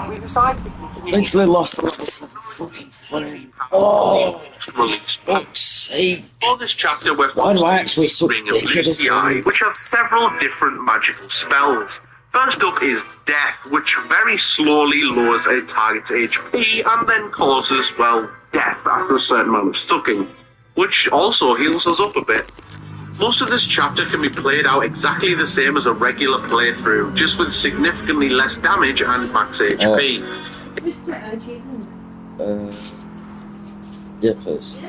We decided to continue. Literally lost the fucking frame. Oh, release fuck's sake. For this chapter, we're Why do I actually suck Ring of dick at this Luci, game? which has several different magical spells. First up is Death, which very slowly lowers a target's HP and then causes, well, death after a certain amount of sucking, which also heals us up a bit. Most of this chapter can be played out exactly the same as a regular playthrough, just with significantly less damage and max HP. Yeah, please.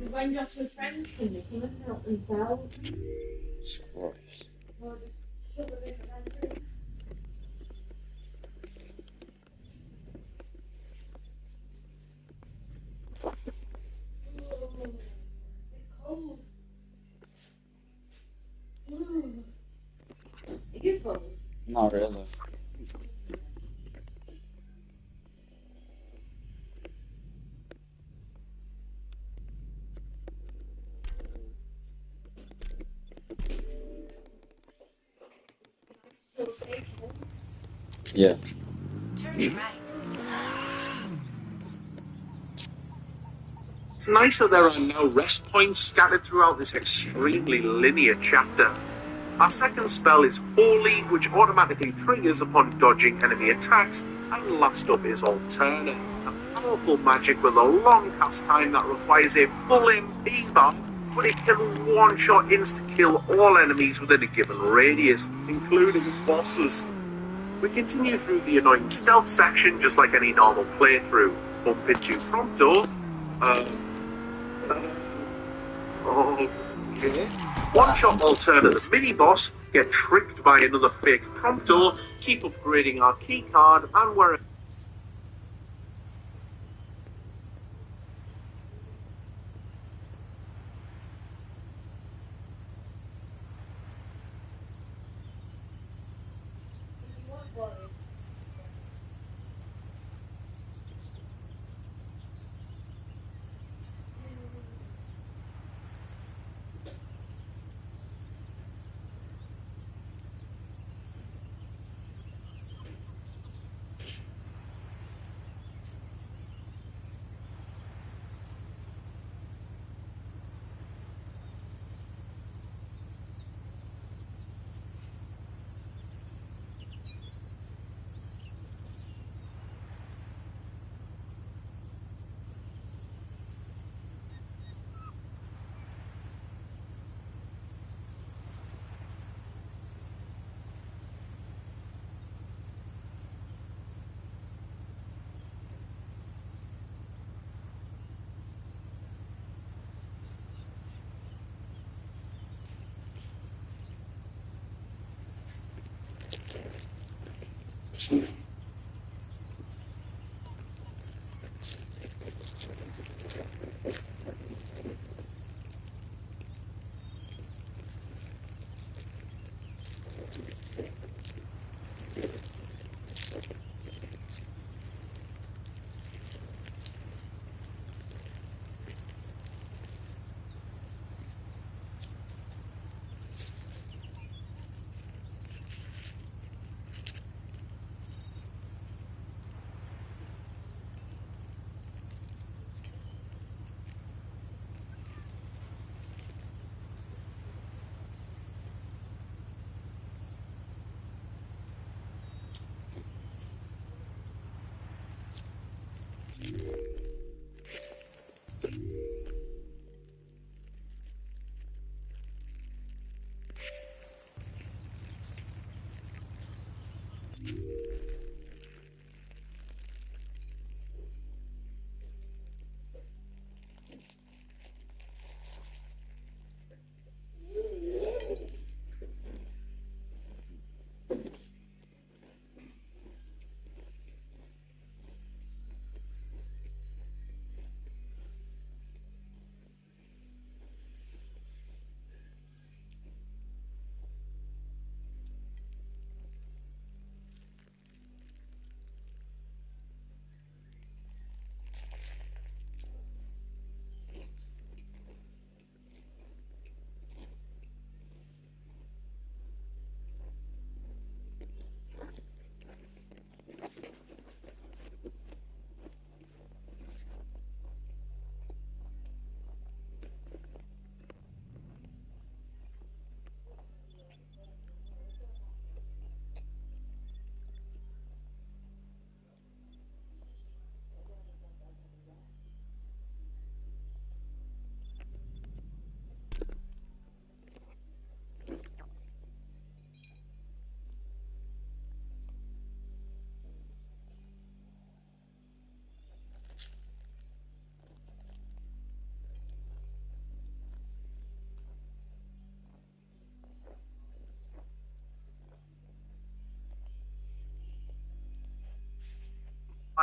When Joshua's friends come, they come and help themselves. Christ. Or just shove them in the bedroom. Oh, it's cold. Are you cold? Not really. Yeah. Turn right. It's nice that there are no rest points scattered throughout this extremely linear chapter. Our second spell is Holy, which automatically triggers upon dodging enemy attacks, and last up is Alternate, a powerful magic with a long cast time that requires a full MP bar, but it can one-shot insta-kill all enemies within a given radius, including bosses. We continue through the annoying stealth section just like any normal playthrough. Bump into Prompto. Okay. One-shot alternate mini-boss, get tricked by another fake Prompto, keep upgrading our keycard, and we're...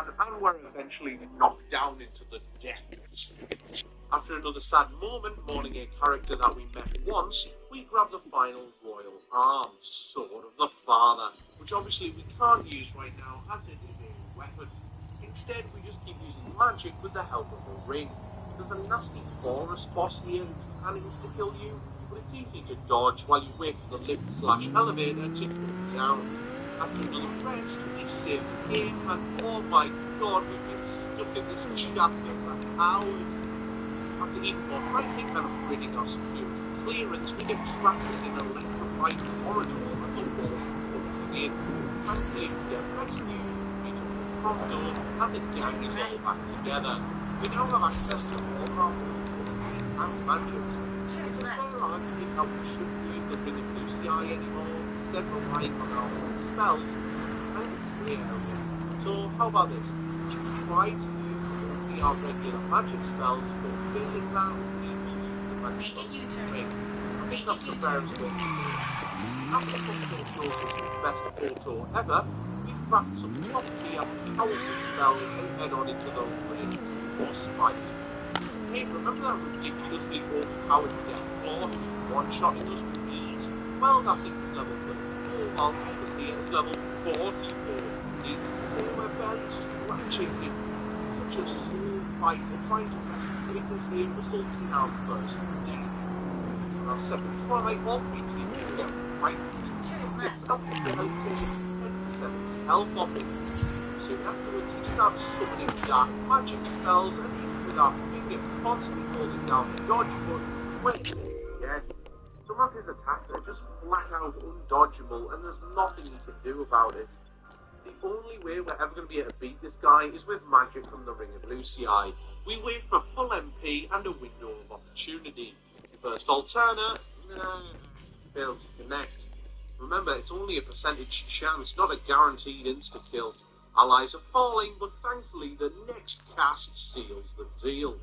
and were eventually knocked down into the depths. After another sad moment, mourning a character that we met once, we grab the final royal arm, Sword of the Father, which obviously we can't use right now as it is a weapon. Instead, we just keep using magic with the help of a ring. There's a nasty Horus boss here who can insta-kill you, but it's easy to dodge while you wait for the lift/elevator to go down. After another rest, we save the game, and oh my god, we've been stuck in this chapter for hours. After even more fighting and upgrading our security clearance, we get trapped in an electrified corridor and the walls closing in. Thankfully, we get rescued, we do the front door, and the gang is all back together. We now have access to all our and magics. It's a fair argument that we shouldn't use the thing of TDUSC anymore, instead of relying on our own spells, and it's clear. So how about this? We try to use only our regular magic spells, but failing that, we will use the magic spells. I think that's the fairest way to do it. After Functional Sources is the best photo ever, we've cracked some top tier powerful spells and head on into those raids or spikes. Hey, remember that ridiculously overpowered death claw who's one-shotting us with ease? Well, that thing is level 34, while Opposite is level 44. We're barely scratching it. Such a small fight, we're trying to rescue this here, resulting in our first death. On our second try, all three teams will get right up to the health off it. Soon afterwards, he starts summoning dark magic spells, and even with our finger constantly holding down the dodge button, wait, again. Some of his attacks are just flat out undodgeable, and there's nothing he can do about it. The only way we're ever going to be able to beat this guy is with magic from the Ring of Lucii. We wait for full MP and a window of opportunity. First alterna, failed to connect. Remember, it's only a percentage chance, not a guaranteed insta-kill. Allies are falling, but thankfully the next cast seals the deal.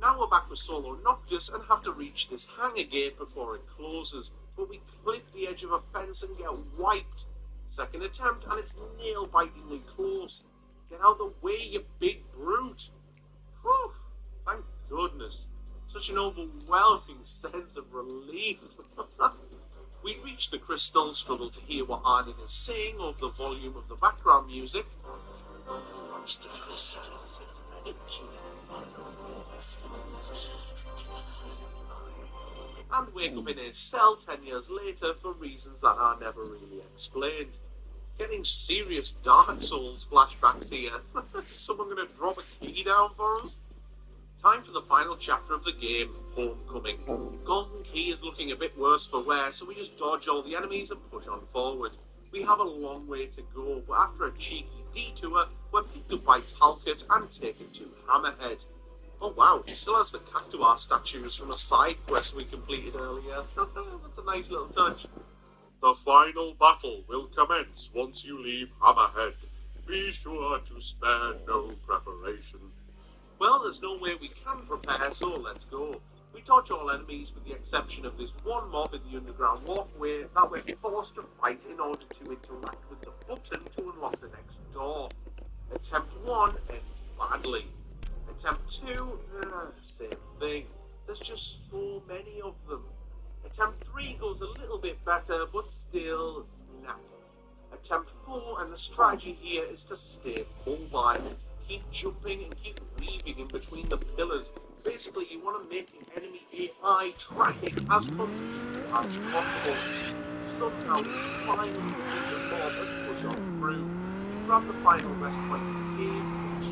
Now we're back with Solo Noctis and have to reach this hangar gate before it closes, but we clip the edge of a fence and get wiped. Second attempt, and it's nail-bitingly close. Get out of the way, you big brute. Whew, thank goodness. Such an overwhelming sense of relief. We reach the crystal, struggle to hear what Arden is saying over the volume of the background music. And wake up in his cell 10 years later for reasons that are never really explained. Getting serious Dark Souls flashbacks here. Is someone going to drop a key down for us? Time for the final chapter of the game, Homecoming. Golden Key is looking a bit worse for wear, so we just dodge all the enemies and push on forward. We have a long way to go, but after a cheeky detour, we're picked up by Talcott and taken to Hammerhead. Oh wow, he still has the Cactuar statues from a side quest we completed earlier. That's a nice little touch. The final battle will commence once you leave Hammerhead. Be sure to spare no preparation. Well, there's no way we can prepare, so let's go. We dodge all enemies with the exception of this one mob in the underground walkway that we're forced to fight in order to interact with the button to unlock the next door. Attempt 1 ends badly. Attempt 2, same thing. There's just so many of them. Attempt 3 goes a little bit better, but still nothing. Attempt 4, and the strategy here is to stay mobile. Keep jumping and keep weaving in between the pillars. Basically, you want to make the enemy AI tracking as confusing as possible. Somehow, we finally defeat the mob and push on through. We grab the final rest point of the game,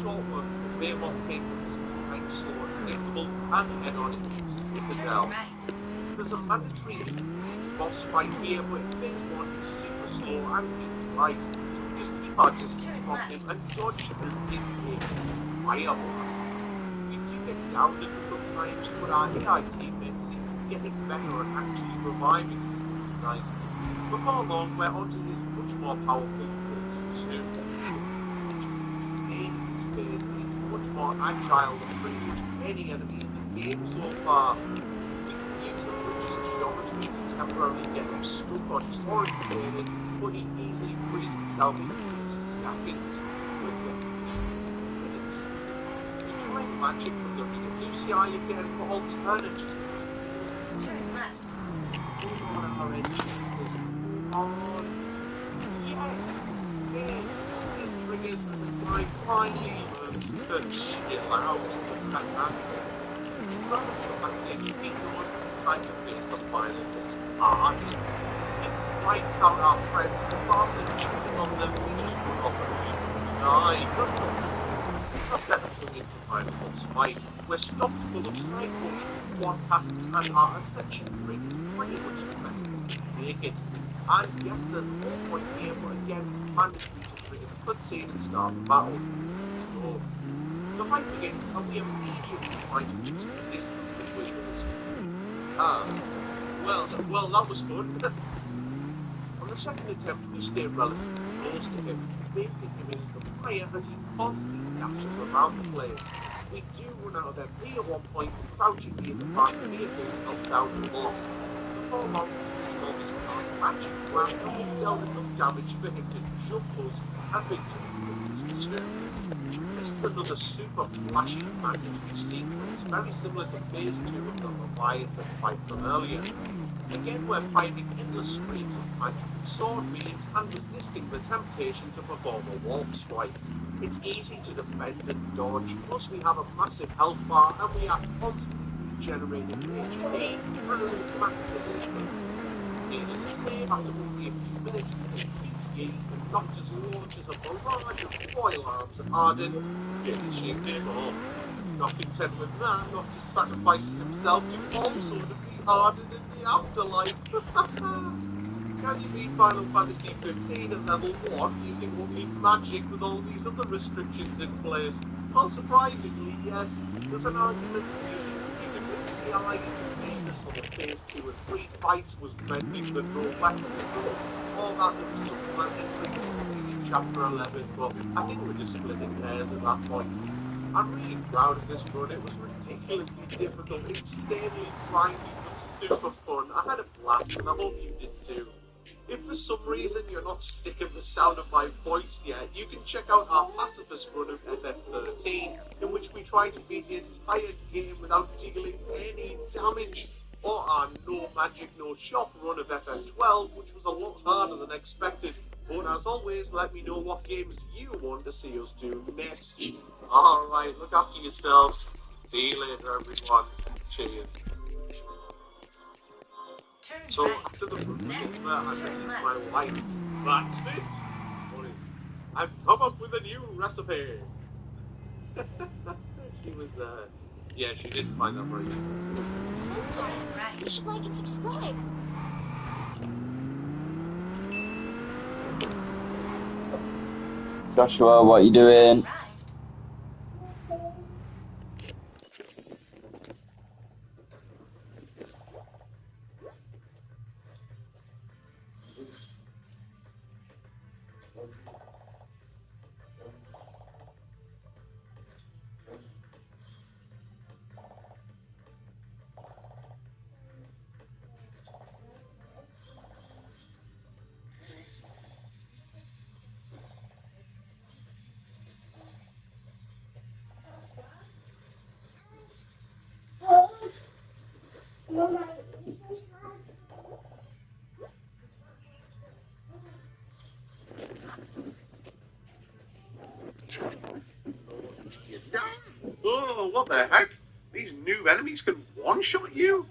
short work for the Waywalk King with time slow and predictable, and head on into Citadel. There's a mandatory boss fight here, but if phase 1 is super slow and he's right. Our distance from him and dodge him as he takes fire blasts. We do get downed a couple of times, but our AI teammates seem to be getting better at actually reviving him. Nice. Before long, we're onto his much more powerful phase 2. In his phase, he's much more agile than pretty much any enemy in the game so far. We can use the bridge's geometry to temporarily get him stuck on his orange paving, but he easily frees himself into with magic from the TDUSC again for alternatives. Turn left. On our end, Jesus. On. Yes! Yes! It triggers and the guy finally learns to chill out the background. Rather than the fact that you keep going trying to face the final hard. It wipes out our friends, the rather than cheating on them, we just put off and die. That's everything into final boss fight. We're stopped full of side questions, one passes and our section 3 is pretty much expected to make it. And yes, there's more point here, but again, managed to trigger the cutscene and start the battle. So, the fight begins and we immediately find a distance between us. Well, that was fun. On the second attempt, we stay relatively close to him, making him into the fire as he constantly dashes around the place. We do run out of MP at one point, crouching near the back of the knocked down and lost. Before long, we also start magic where we knocked down enough damage for him to jump us and victory was two. This is another super flashy magic sequence, very similar to phase 2 of the Leviathan fight from earlier. Again, we're finding endless streams of magic sword beams and resisting the temptation to perform a warp swipe. It's easy to defend and dodge, plus we have a massive health bar and we are constantly regenerating HP through maximization. Needless to say, after only a few minutes, the PTAs and doctors launches a barrage of foil arms at Arden, getting shaped him off. Not content with that, Doctor sacrifices himself to also defeat Arden in the afterlife. Can you beat Final Fantasy 15 at level 1 using only magic with all these other restrictions in place? Unsurprisingly, yes, there's an argument to be the CI famous on the phase 2 and 3 fights was bending the no weapons all that there was supplementary in chapter 11, but I think we're just splitting hairs at that point. I'm really proud of this run. It was ridiculously difficult, insanely grindy, but super fun. I had a blast and I hope you did too. If for some reason you're not sick of the sound of my voice yet, you can check out our pacifist run of FF13, in which we try to beat the entire game without dealing any damage, or our no magic, no shop run of FF12, which was a lot harder than expected. But as always, let me know what games you want to see us do next. Alright, look after yourselves. See you later, everyone. Cheers. Turn So right. after the run Next, where I turn met left. my wife, that's it. Funny. I've come up with a new recipe. She was, yeah, she didn't find that very useful. Simple. Turn right. You should like and subscribe. Joshua, what you doing? Arrived. Oh, what the heck? These new enemies can one-shot you?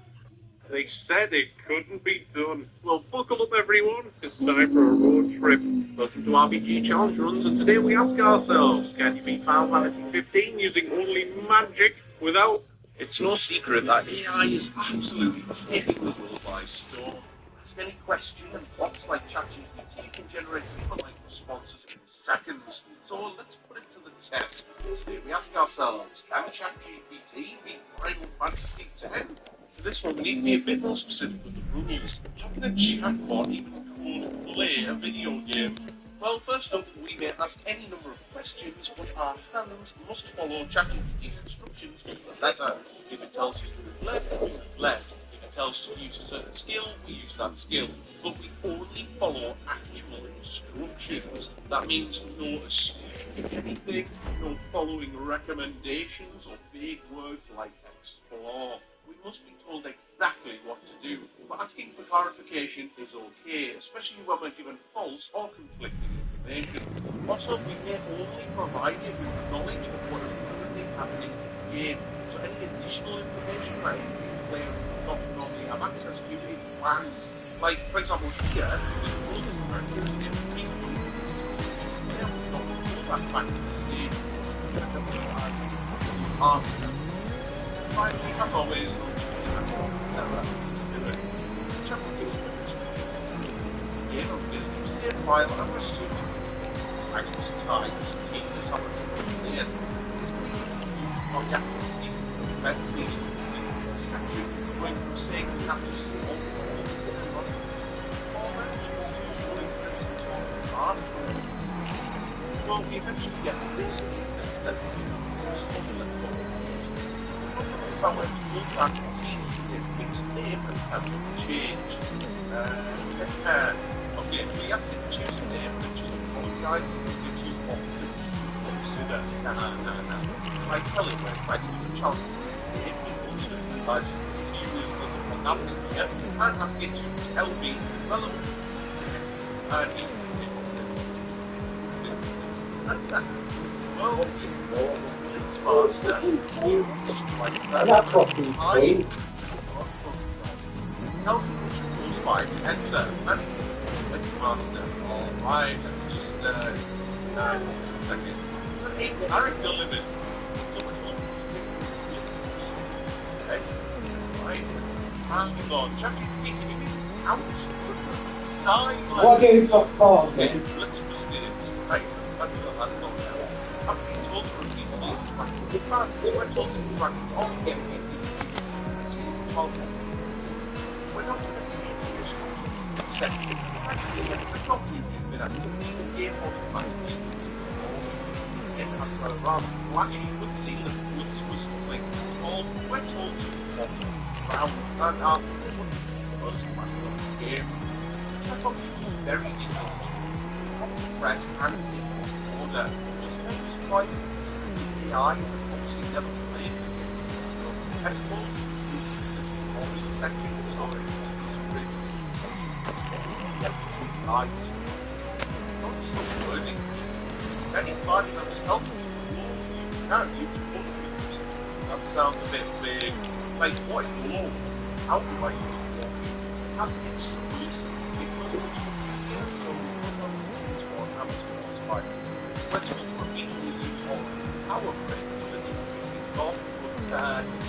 They said it couldn't be done. Well, buckle up, everyone. It's time for a road trip. Welcome to RPG Challenge Runs, and today we ask ourselves, can you beat Final Fantasy 15 using only magic without... It's no secret that AI is absolutely taking the world by storm. Ask any question, and bots like ChatGPT can generate people-like responses in seconds. So let's put it to the test. Today we ask ourselves, can ChatGPT beat Final Fantasy 10? For this one, we need to be a bit more specific with the rules. How can a chatbot even play a video game? Well, first up, we may ask any number of questions, but our hands must follow ChatGPT's instructions to the letter. If it tells us to move left, we move left. If it tells us to use a certain skill, we use that skill. But we only follow actual instructions. That means no assuming anything, no following recommendations or vague words like explore. We must be told exactly what to do, but asking for clarification is okay, especially when we're given false or conflicting information. Also, we may only provide you with knowledge of what is currently happening in the game, so any additional information that the player does not normally have access to is planned. Like, for example, here, with all this characters in the player will not pull that back to the stage, after. Finally, as always, save file and resume. I can just try to keep this on the players. Oh yeah, let's see. Section going from saying we have to solve well, we eventually get this. Somewhere we look back and see this thing's name and have changed. Okay, we asked it to choose a name and choose apologize, we choose option, consider, I tell it when I give you a chance to name people to serious what's happening here, and ask it to tell me relevant. And it well, master. That's what we say. Help rules 5, enter, and master. Alright, let's just, second. It's an 8 character limit. Okay, right. Hang on, ChatGPT, can you count? 9 What is the call, okay, man? let's proceed. Right, that's not now. I'm being told to repeat the instructions. We're told to instruct all the game. We're not going to be instructions. Second, it's not moving with activity. The game automatically rather you actually would see that woods was something called we're told to walk around and after the first match of the game. That's obviously very difficult. Press and order. It's quite AI obviously never played. Textbooks, always affecting the story. Right. Not just not learning. Any party members help you. Can't use it. That sounds a bit big. Like, what is law? How do I use law? Has it exclusive?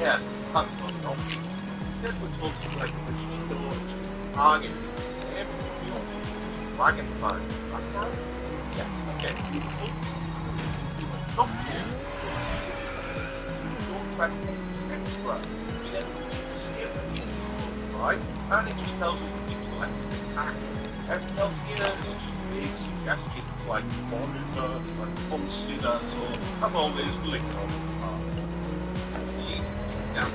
Yeah, that's not an option. Instead, we're talking like machine doors, target, dragonfly. Yeah, okay. Not here. Don't press extra. We then save it. Right? And it just tells us to select attack. Everything else here is just big suggestions like monitor and consider, so I've always linked on the part. Down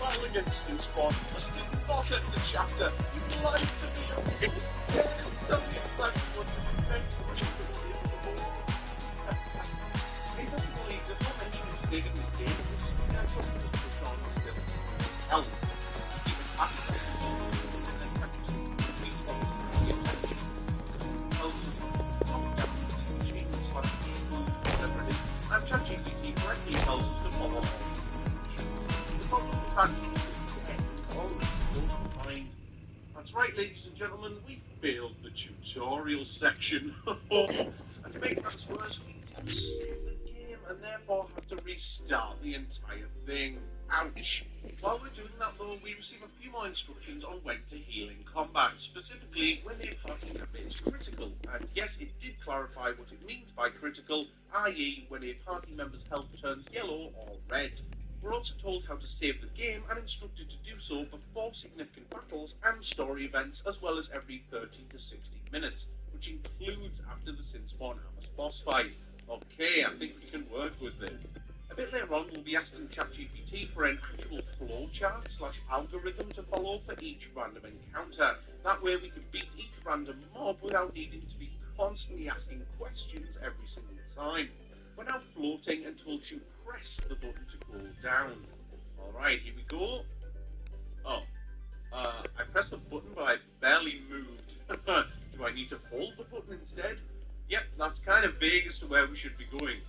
final instance one, a student not in the chapter, you'd like to be a tell me exactly what you think. He doesn't believe there's not any mistake in the game, it's something that's pushed on us still. Hell, even happy. And ChatGPT correctly tells us to follow along. The problem is that it's always fine. That's right, ladies and gentlemen, we failed the tutorial section. And to make matters worse, we didn't save the game and therefore have to restart the entire thing. Ouch. While we're doing that though, we receive a few more instructions on when to heal in combat, specifically when a party member is critical. And yes, it did clarify what it means by critical, i.e. when a party member's health turns yellow or red. We're also told how to save the game and instructed to do so before significant battles and story events, as well as every 30 to 60 minutes, which which includes after the Since Warhammer's boss fight. Okay, I think we can work with this. A bit later on, we'll be asking ChatGPT for an actual flowchart/algorithm to follow for each random encounter. That way we can beat each random mob without needing to be constantly asking questions every single time. We're now floating and told to press the button to go down. Alright, here we go. Oh, I pressed the button but I barely moved. Do I need to hold the button instead? Yep, that's kind of vague as to where we should be going.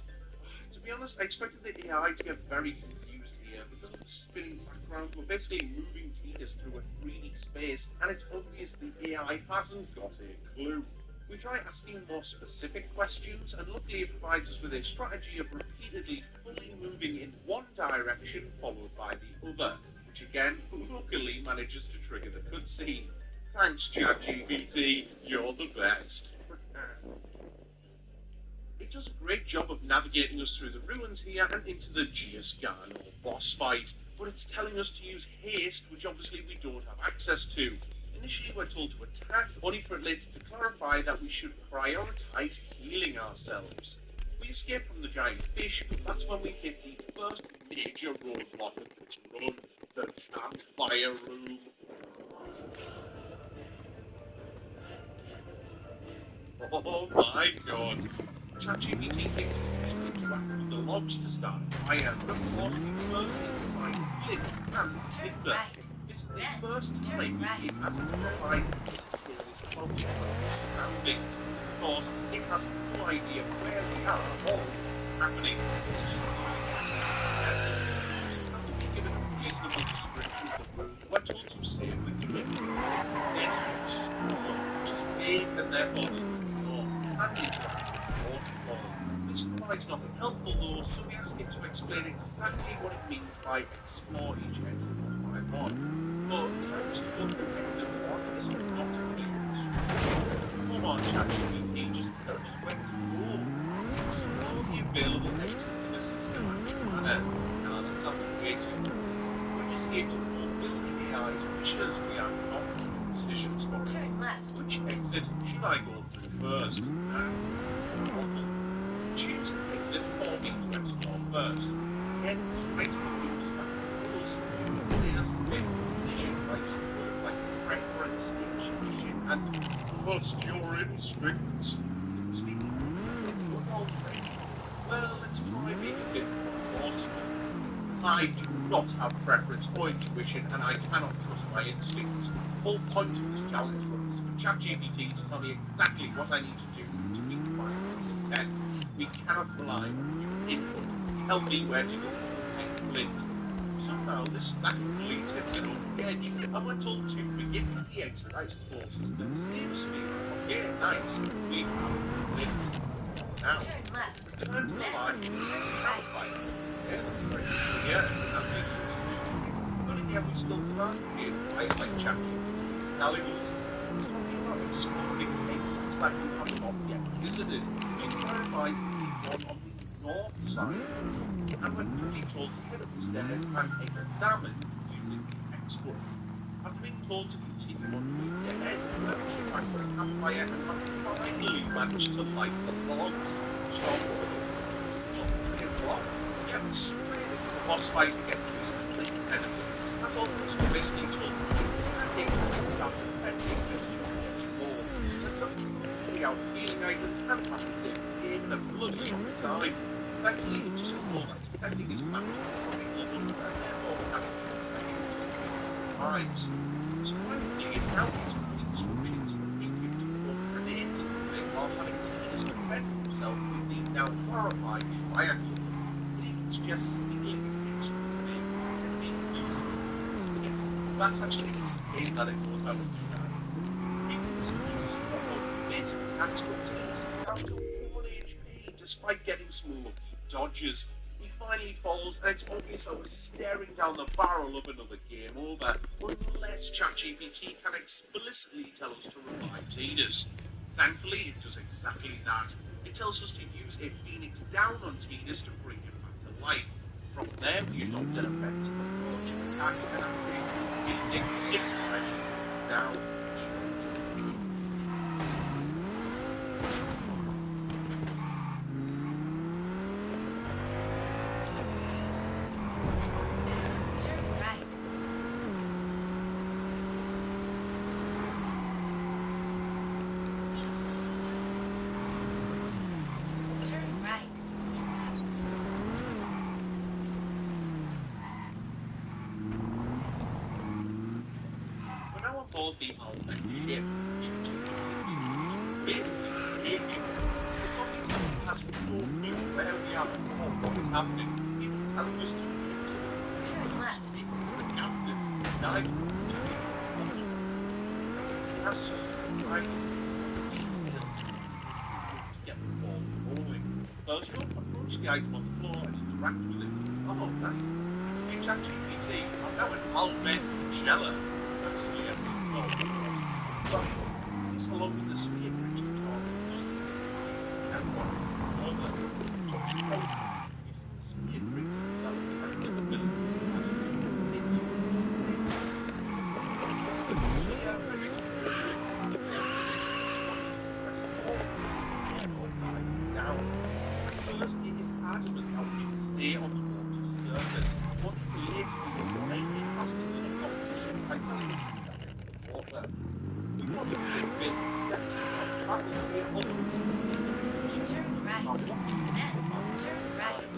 To be honest, I expected the AI to get very confused here because of the spinning background. We're basically moving Tidus through a 3D space, and it's obvious the AI hasn't got a clue. We try asking more specific questions, and luckily it provides us with a strategy of repeatedly fully moving in one direction followed by the other, which again, luckily manages to trigger the cutscene. Thanks, ChatGPT, you're the best. It does a great job of navigating us through the ruins here and into the Giascano boss fight, but it's telling us to use haste, which obviously we don't have access to. Initially we're told to attack, only for it later to clarify that we should prioritise healing ourselves. We escape from the giant fish, but that's when we hit the first major roadblock of this run, the campfire room. Oh my god. ChatGPT thinks we should interact with the logs to start a fire, but of course we first need to find flint and timber. This is the first time we've been able to provide surroundings. Of course, it has no idea where we are or happening. Given a reasonable description of the room, we're told to save with the room. Yes, big and therefore and interact with waterfall. This provides nothing helpful though, so we ask it to explain exactly what it means by explore each exit by one. But trying to go through exit one is not really come on, ChatGPT, just tell us where to go. Explore the available exits in a systematic manner. Now that's not the way to do. We're just here to fulfill the AI's wishes. We are not making decisions for it. Turn left. Which exit should I go through first? Choose an exit for me to explore first. Again, try to use that rules. Players make decision rights work like preference engine and trust your instincts. Speaking of good old friend, well, let's try being a bit more forceful. I do not have preference or intuition, and I cannot trust my instincts. The whole point of this challenge was for ChatGPT to tell me exactly what I need to do to meet my intent. We cannot rely on input to tell me where to go and blink. Somehow this laterally tipped it over the edge, and we're told to begin at the exit as closest to the same speed. Okay, nice. We have blinked. Now, Turn left. return to the line and campfire. Yeah, that's great. Yeah, that's big news. But again, we still can't be quite like ChatGPT. Now it was talking about exploring exits that you have not yet visited. It clarifies the one on the north side, and we're quickly told to head up the stairs and examine using the X-book. After being told to continue on moving ahead, we're pushed back to the campfire and have finally managed to light the logs. Yes, the boss fight against this complete enemy. That's all because we're basically told to take and start defending just to get more. We're looking out healing items and practicing in the bloody time. Thankfully, it just calls that defending his family from level and therefore having lives. So I'm digging out these instructions and thinking to put grenades in the thing while having to defend himself with the now horrified triangle. It's just sneaking against the enemy. That's actually the state that it goes out of the guy. Basically, that's what it is. Down to 1 HP, despite getting some lucky dodges. He finally falls, and it's obvious that we're staring down the barrel of another game over, unless ChatGPT can explicitly tell us to revive Tidus. Thankfully, it does exactly that. It tells us to use a Phoenix down on Tidus to bring him back to life. From there, we adopt an offensive approach and attack and activate building hit now. female ship. Basically, has no clue where we are or what is happening. Even telling us to Turn left. the captain died. That's just right. Get the ball rolling. So as you approach the item on the floor and interact with it, oh, nice. It's ChatGPT. I'm now an Alvin Jella. Actually, I think no. But it's along with the spear bridge tutorials. And one over. Spear bridge development ability. First, it is adamant that we can stay on the water's surface. What creates the making has to be a competition by water. We want to do this step travel here on the Turn right. Then turn right.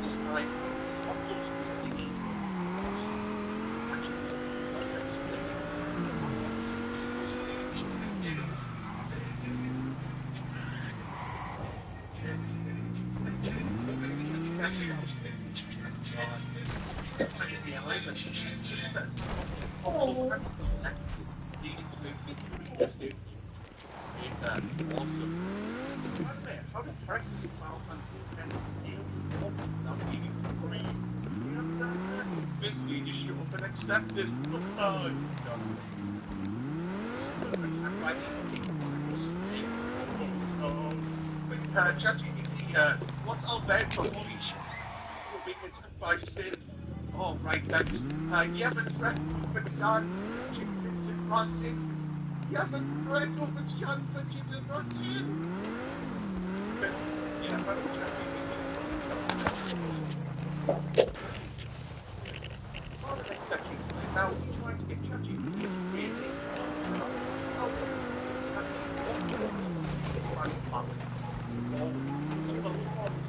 This time, what goes through the How do characters mouth and basically just shut up and accept it. ChatGPT, what's our bed for holy shit? We're being attacked by sin. Oh, right, thanks. You haven't read over John Jim Rossin. You haven't read over John for Jim Rossin. Yeah, but now we're trying to get ChatGPT to create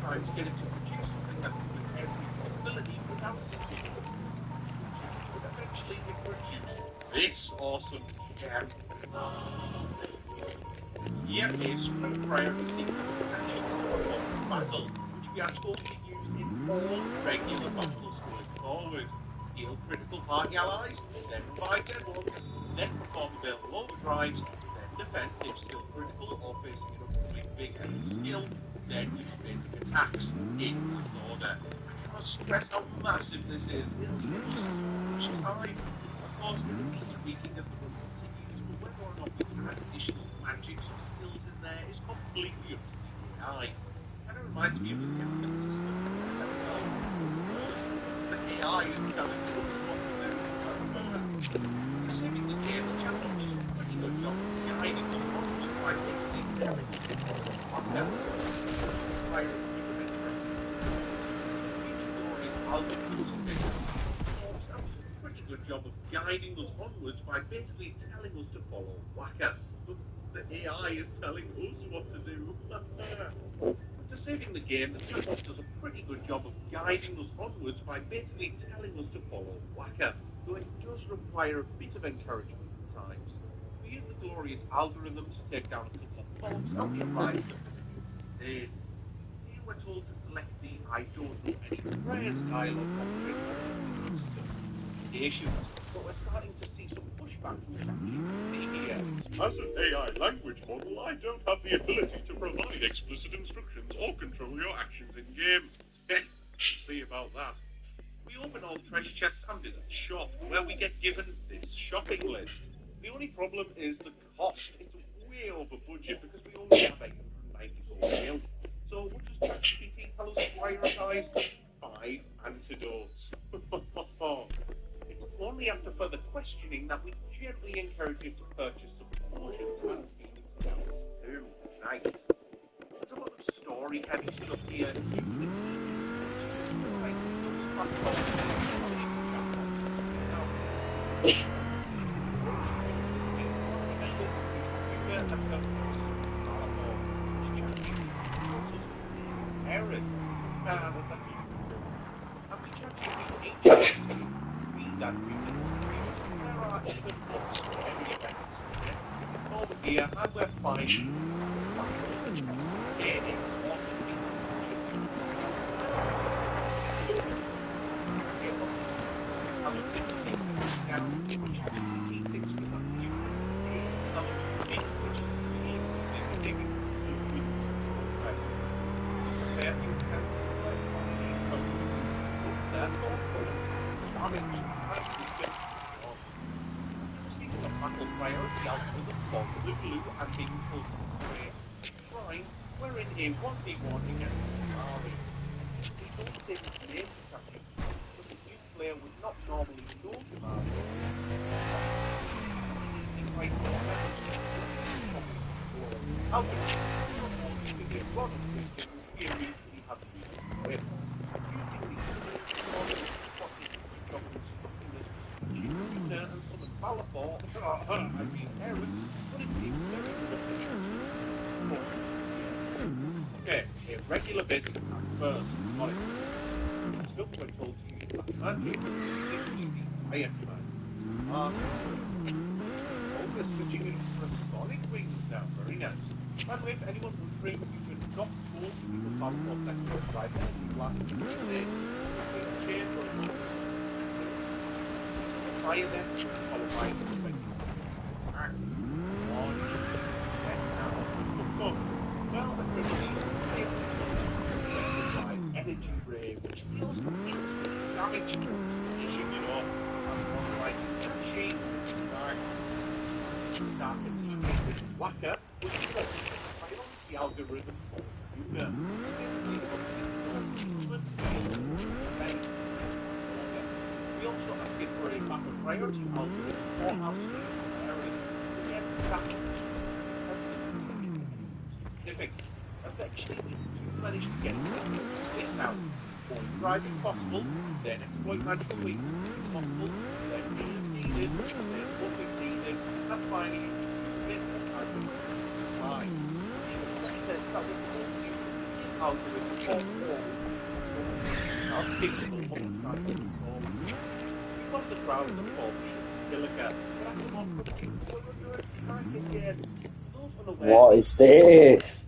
time to get it to produce something that with every possibility without thinking. Would eventually produce this awesome gem. Here is one priority battle, which we are going to use in all regular battles going forward. Heal critical party allies, then revive their ones, then perform available overdrives, then defend if still critical or facing an upcoming big enemy skill, then use basic attacks in that order. I cannot stress how massive this is. It'll save us so much time. Of course, we're going to be tweaking as the run continues, but whether or not we can add additional magics or skills in there is completely up to the AI. Kind of reminds me of the captain system. The AI is telling us what to do. Saving the game, the channel does a pretty good job of guiding us by basically telling us what to do. Pretty good job of guiding us onwards by basically telling us to follow Whacker. But the AI is telling us what to do. After saving the game, the chatbot does a pretty good job of guiding us onwards by basically telling us to follow Whacker, though it does require a bit of encouragement at times. We use the glorious algorithm to take down a couple of bombs and we arrive at the physical stage. Here we're told to select the I don't know any prayers dialogue option on the stations, but we're starting to see some pushback from ChatGPT here. As an AI language model, I don't have the ability to provide explicit instructions or control your actions in game. We'll see about that. We open all treasure chests and visit the shop, where we get given this shopping list. The only problem is the cost. It's way over budget because we only have 894 mil. So what does ChatGPT tell us to prioritize? 5 antidotes. It's only after further questioning that we gently encourage you to purchase some potions and Phoenix Downs too. Nice. There's a lot of story heavy stuff here. here, and we're fine. We're in a 1v1 against Ferrari. We don't think this traffic, but the new player would not normally know about it. Right now, how would you think it's one of the things we recently have to do with? And some of Malafort, I mean, Aaron, but it seems very good. Okay, a regular bit at first, not it. Still quite told to use that magic, I am fine. We're switching in for a sonic wings now, very nice. By the way, if anyone wondering, you can not go to the Malafort sector right there, you blast it today. Change or fire them, followed by the well, energy ray, which deals with instant damage to you know, and like chain dark and whacker, which is the algorithm for Yuga. We also have to get for a map of priority algorithm for our specific. Eventually, you manage to get it out. For driving possible, then exploit magical weakness if possible, then needed, then nothing needed, and finally, this why? It says that we call you algorithm for our capable of driving form. We want the browser for Silica, but I don't want to keep again. What is this?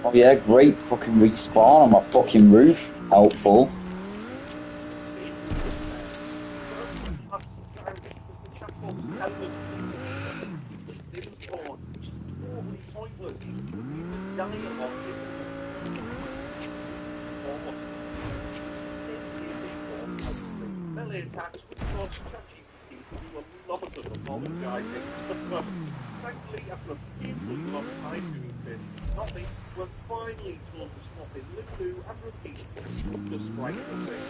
Oh yeah, great fucking respawn on my fucking roof. Helpful. Thankfully, after a painfully long time doing this, nothing, we're finally told to stop in Liverpool and repeat just right the thing.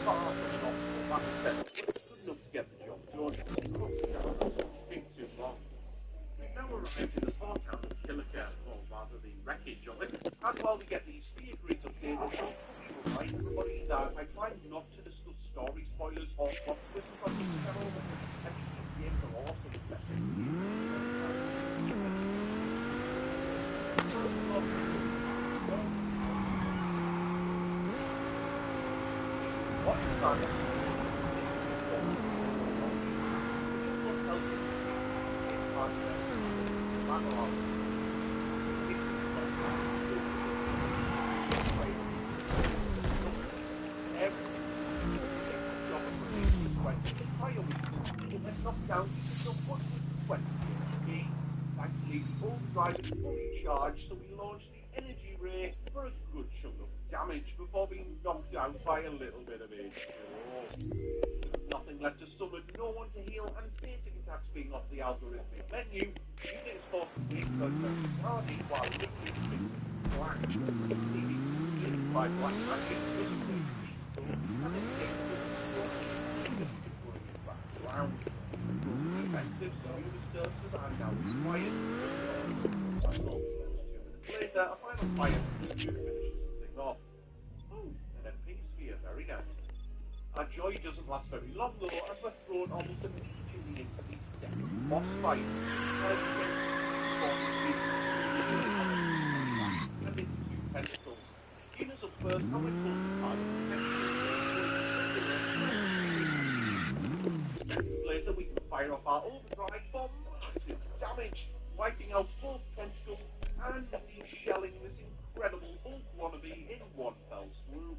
Far from an optional back step, but it's good enough to get the job done. Big too long. We've now arrived in the far town of Killica, or rather the wreckage of it, and while we get these theories updated, I'll probably remind everybody that I try not to discuss story spoilers or plot twists on this channel, because everything games are awesome. Thankfully, the overdrive is fully charged, so we launched the energy ray for a good chunk of damage before being knocked out by a little bit of H2O. With nothing left to summon, no one to heal, and basic attacks being off the algorithmic menu, Unit is forced to take functionality while literally fixing black, leading by black magic, and then takes round. Defensive, so unit services are now required. Later, a final fire finishes the thing off. Ooh, an MP sphere, very nice. Our joy doesn't last very long though, as we're thrown almost immediately into the second boss fight. And it's two pentacles. Units up first, and we're told to target the later we can fire off our overdrive for damage, wiping out both tentacles and de-shelling this incredible Hulk wannabe in one fell swoop.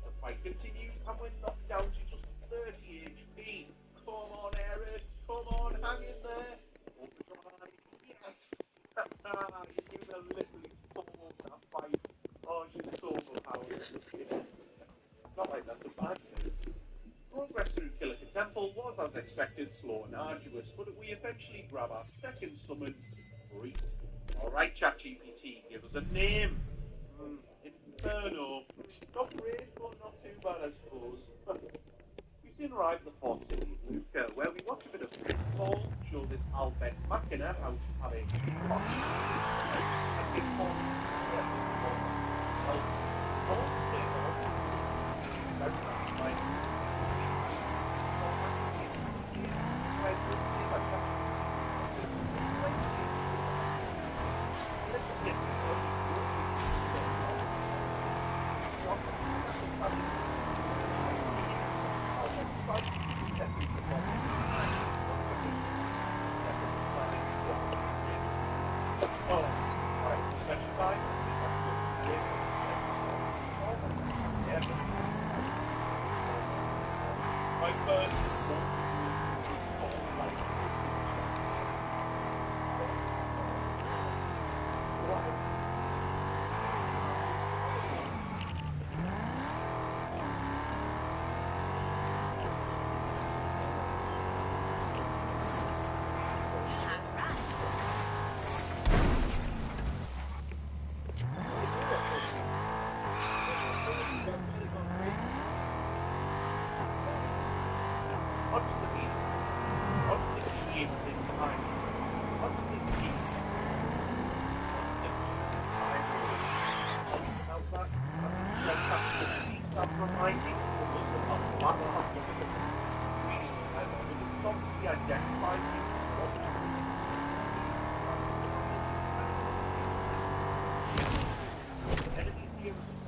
The fight continues and we're knocked down to just 30 HP. Come on, Eric, come on, hang in there. Overdrive, yes! You will literally storm that fight. Oh, she's so overpowered. Not like that's a bad thing. Progress through Killica Temple was, as expected, slow and arduous, but we eventually grab our second summon, Free. Alright, ChatGPT, give us a name. Inferno. Not great, but not too bad, I suppose. We soon arrive at the port city of Lucca, where we watch a bit of baseball, show this Albert Machina how to have a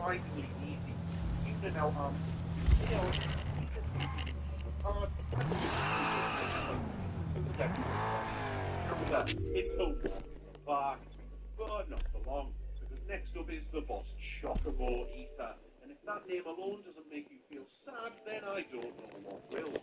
surprisingly easy. Even now, it's over. But not for long. Because next up is the boss, Chocobo Eater. And if that name alone doesn't make you feel sad, then I don't know what will.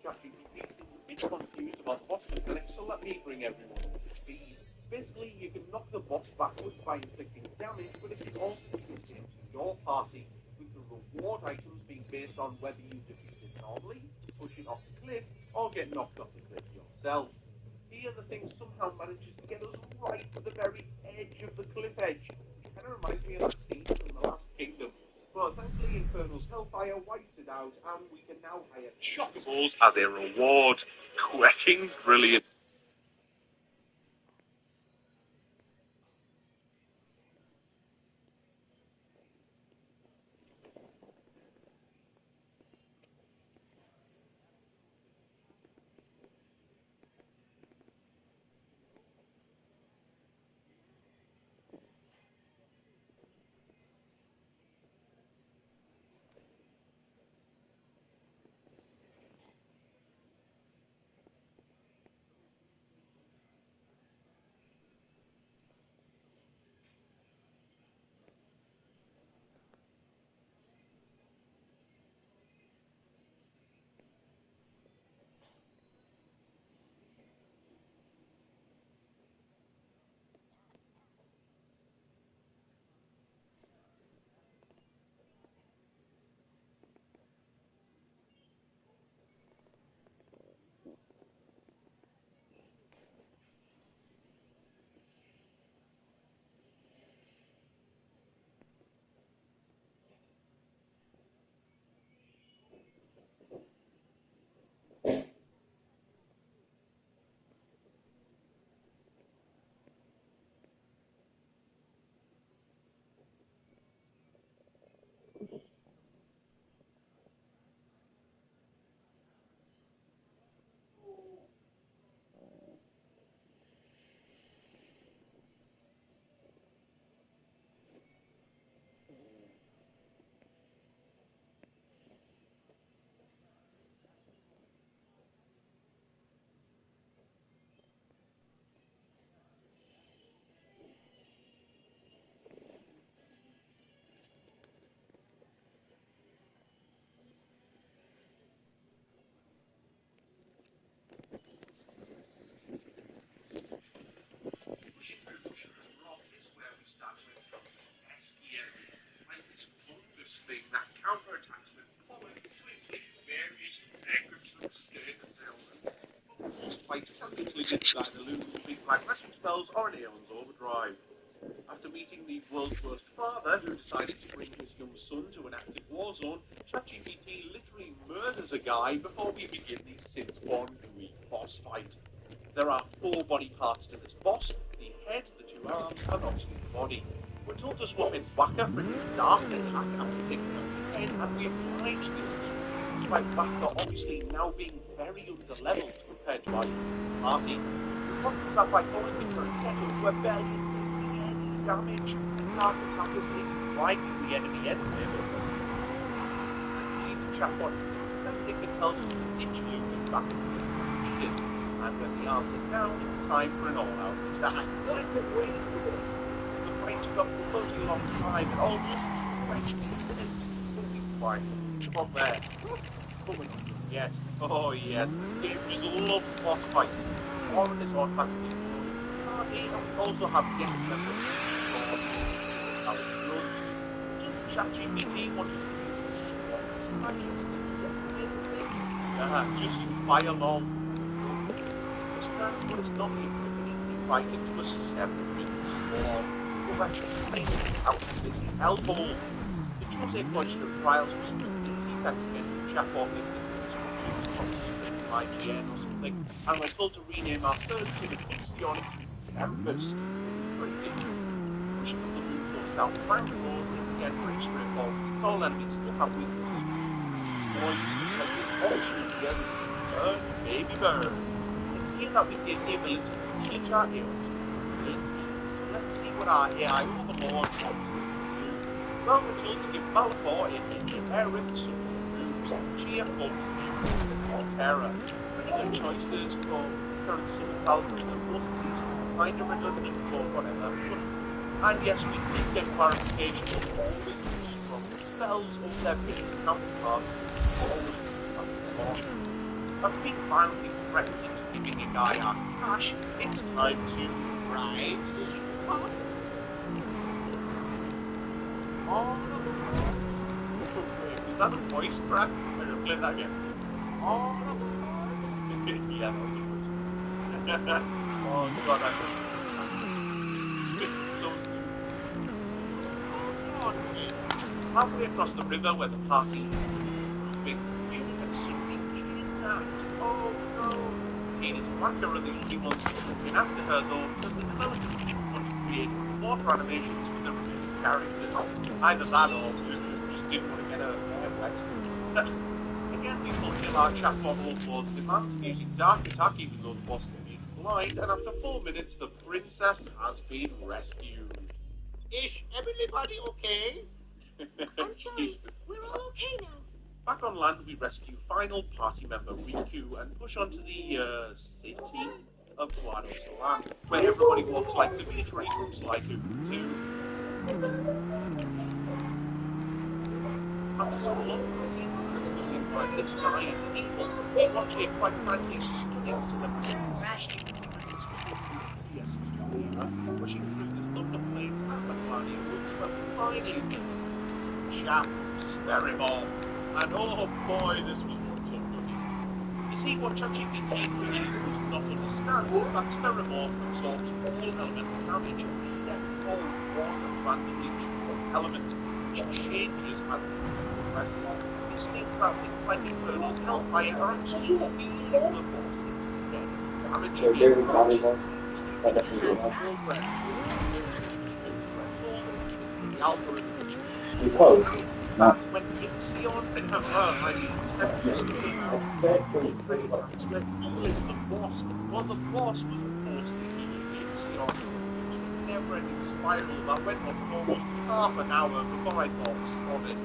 ChatGPT seems a bit confused about the boss mechanics, so let me bring everyone up to speed. Basically, you can knock the boss backwards by inflicting damage, but it can also do the same to your party, with the reward items being based on whether you defeat it normally, push it off the cliff, or get knocked off the cliff yourself. Here, the thing somehow manages to get us right to the very edge of the cliff edge, which kind of reminds me of that scene from The Last Kingdom. But thankfully, Inferno's Hellfire wipes it out, and we can now hire Chocobos as a reward. Cracking brilliant. this thing that counterattacks with power to inflict various negative status ailments. But most fights can be completed with either Luna's big black rescue spells or an Aeon's overdrive. After meeting the world's worst father, who decided to bring his young son to an active war zone, ChatGPT literally murders a guy before we begin the since-born Greek boss fight. There are 4 body parts to this boss: the head, the 2 arms, and obviously the body. We're told to swap in Waka for his dark attack after picking up the head, and we oblige this, despite Waka obviously now being very under-leveled compared to our party. The problem is that by falling into a settle, we're barely damage, and dark attack is maybe wiping the enemy anyway, but and the chatbot everything can tell us to ditch moving back into the cheated, and when the arms are down, it's time for an all-out attack. I've been waiting for this. The fight took up a bloody long time, and almost 20 minutes. We'll be quiet. Come on there. But we're not done yet. Oh yes, the game just loves boss fights. Warren is automatically and we also have guest members for Alex Rose. ChatGPT wanted to just fire along. Understand what it's not infinitely fight into a 7-minute swarm. We're actually out of this hellhole. If you want a question of trials or something easy, thanks again to chatbot in my GN or something, and we're told to rename our third kid of Ixion Canvas. Pretty good. Pushing up the moon goes down flank road is again pretty straightforward. All enemies still have weaknesses. Boys, like this option here is burn, baby burn. It's here that we get the ability to change our heroes. So let's see what our AI overlord wants to do. Well, we're told to give Malachor a Eric some moves, cheerful, or terror. Pretty good choices for current summon and most of these kind of redundant or whatever. And yes, we did get clarification of all the strong spells of their basic counterparts. A big finally threatening to giving a guy our cash. It's time to ride. Was that a voice crack? I'm gonna play that again. Yeah, that was a voice. Oh god, I halfway across the river where the party big view and suddenly kidnapped. Oh no! Kane is Waka are the only ones looking after her though, because the developers want to create water animations with the remaining characters. Either that or just didn't want to get her wet. Again, we fulfill our chatbot overlord's demands using dark attack even though the boss remains blind, and after 4 minutes the princess has been rescued. Is everybody okay? I'm sorry, we're all okay now. Back on land, we rescue final party member Riku and push on to the city of Guadalajara, where everybody walks like the military from Sly Cooper 2. After so long, like the sky is evil. We watch it quite frankly stunning Turn right. Yes, pushing through the thunder flames and the cloudy woods, but finally Jam Sperrimore. And oh boy, this was so good. You see, what ChatGPT really does not understand is that Sperrimore absorbs all elemental damage except for one randomly chosen element, which changes as the progresses. This means that things like Infernal's Hellfire are actually really the boss instead. Damaging the algorithm. Because not When Ixion and the boss, well, the boss was forced to heal Ixion. Never-ending spiral that went on for almost half an hour before I thought solid.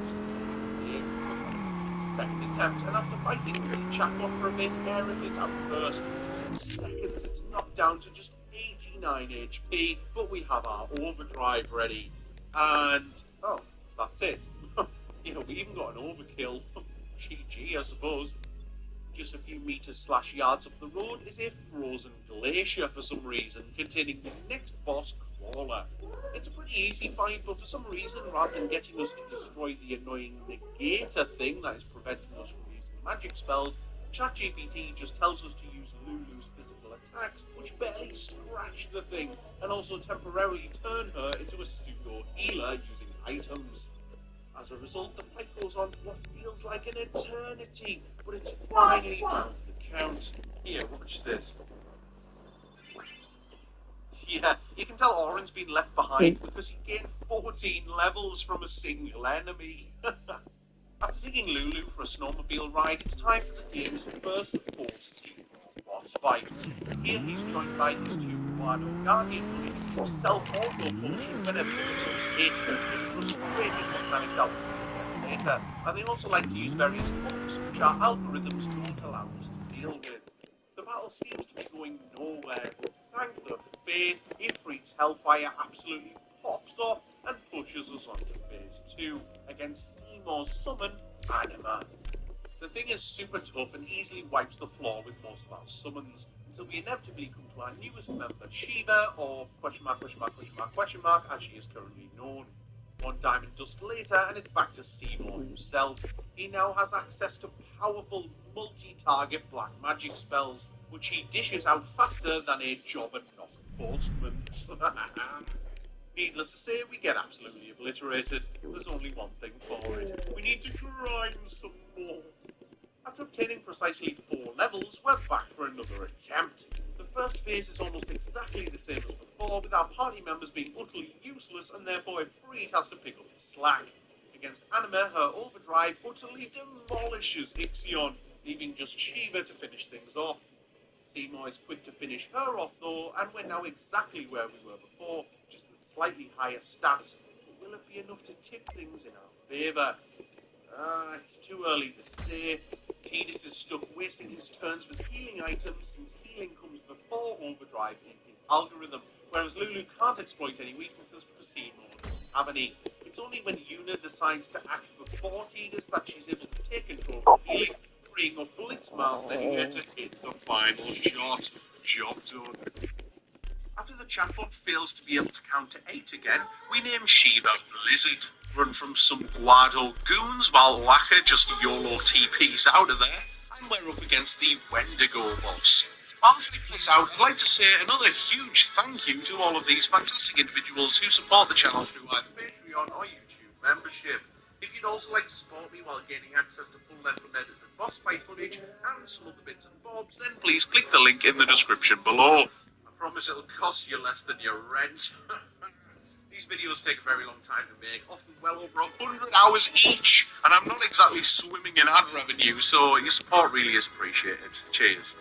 Second attempt, and after fighting with the chatbot for a bit, everything at first. In seconds, it's knocked down to just 89 HP, but we have our overdrive ready. And, oh, that's it. You know, we even got an overkill. GG, I suppose. Just a few meters/yards up the road is a frozen glacier for some reason, containing the next boss, Crawler. It's a pretty easy fight, but for some reason, rather than getting us to destroy the annoying negator thing that is preventing us from using magic spells, ChatGPT just tells us to use Lulu's physical attacks, which barely scratch the thing, and also temporarily turn her into a pseudo-healer using items. As a result, the fight goes on for what feels like an eternity, but it's finally out the count. Here, watch this. Yeah, you can tell Oren's been left behind because he gained 14 levels from a single enemy. After taking Lulu for a snowmobile ride, it's time for the game's first of 4 seasons boss fights. Here he's joined by his 2 Guano Guardian bullies who self-auto-function whenever Lulu's hit, which frustrated mechanics out later, and they also like to use various bugs, which our algorithms don't allow us to deal with. The battle seems to be going nowhere, but thank the faith, Ifrit's Hellfire absolutely pops off and pushes us onto phase 2 against Seymour's summon, Anima. The thing is super tough and easily wipes the floor with most of our summons, until we inevitably come to our newest member, Shiva, or as she is currently known. 1 Diamond Dust later, and it's back to Seymour himself. He now has access to powerful multi-target black magic spells, which he dishes out faster than a jobber knock postman. Needless to say, we get absolutely obliterated. There's only one thing for it. We need to grind some more. After obtaining precisely 4 levels, we're back for another attempt. The first phase is almost exactly the same as before, with our party members being utterly useless and therefore Ifrit has to pick up the slack. Against Anima, her overdrive utterly demolishes Ixion, leaving just Shiva to finish things off. Seymour is quick to finish her off though, and we're now exactly where we were before, just with slightly higher stats. But will it be enough to tip things in our favour? It's too early to say. Tidus is stuck wasting his turns with healing items since healing comes before overdrive in his algorithm, whereas Lulu can't exploit any weaknesses because Seymour doesn't have any. It's only when Yuna decides to act before Tidus that she's able to take control of healing, freeing up Blitzmouth anywhere to hit the final shot. Job done. After the chatbot fails to be able to count to 8 again, we name Shiva Blizzard, run from some Guado goons while Waka just YOLO TPs out of there, and we're up against the Wendigo boss. While he plays out, I'd like to say another huge thank you to all of these fantastic individuals who support the channel through either Patreon or YouTube membership. If you'd also like to support me while gaining access to full-length unedited boss fight footage and some other bits and bobs, then please click the link in the description below. I promise it'll cost you less than your rent. These videos take a very long time to make, often well over 100 hours each, and I'm not exactly swimming in ad revenue, so your support really is appreciated. Cheers.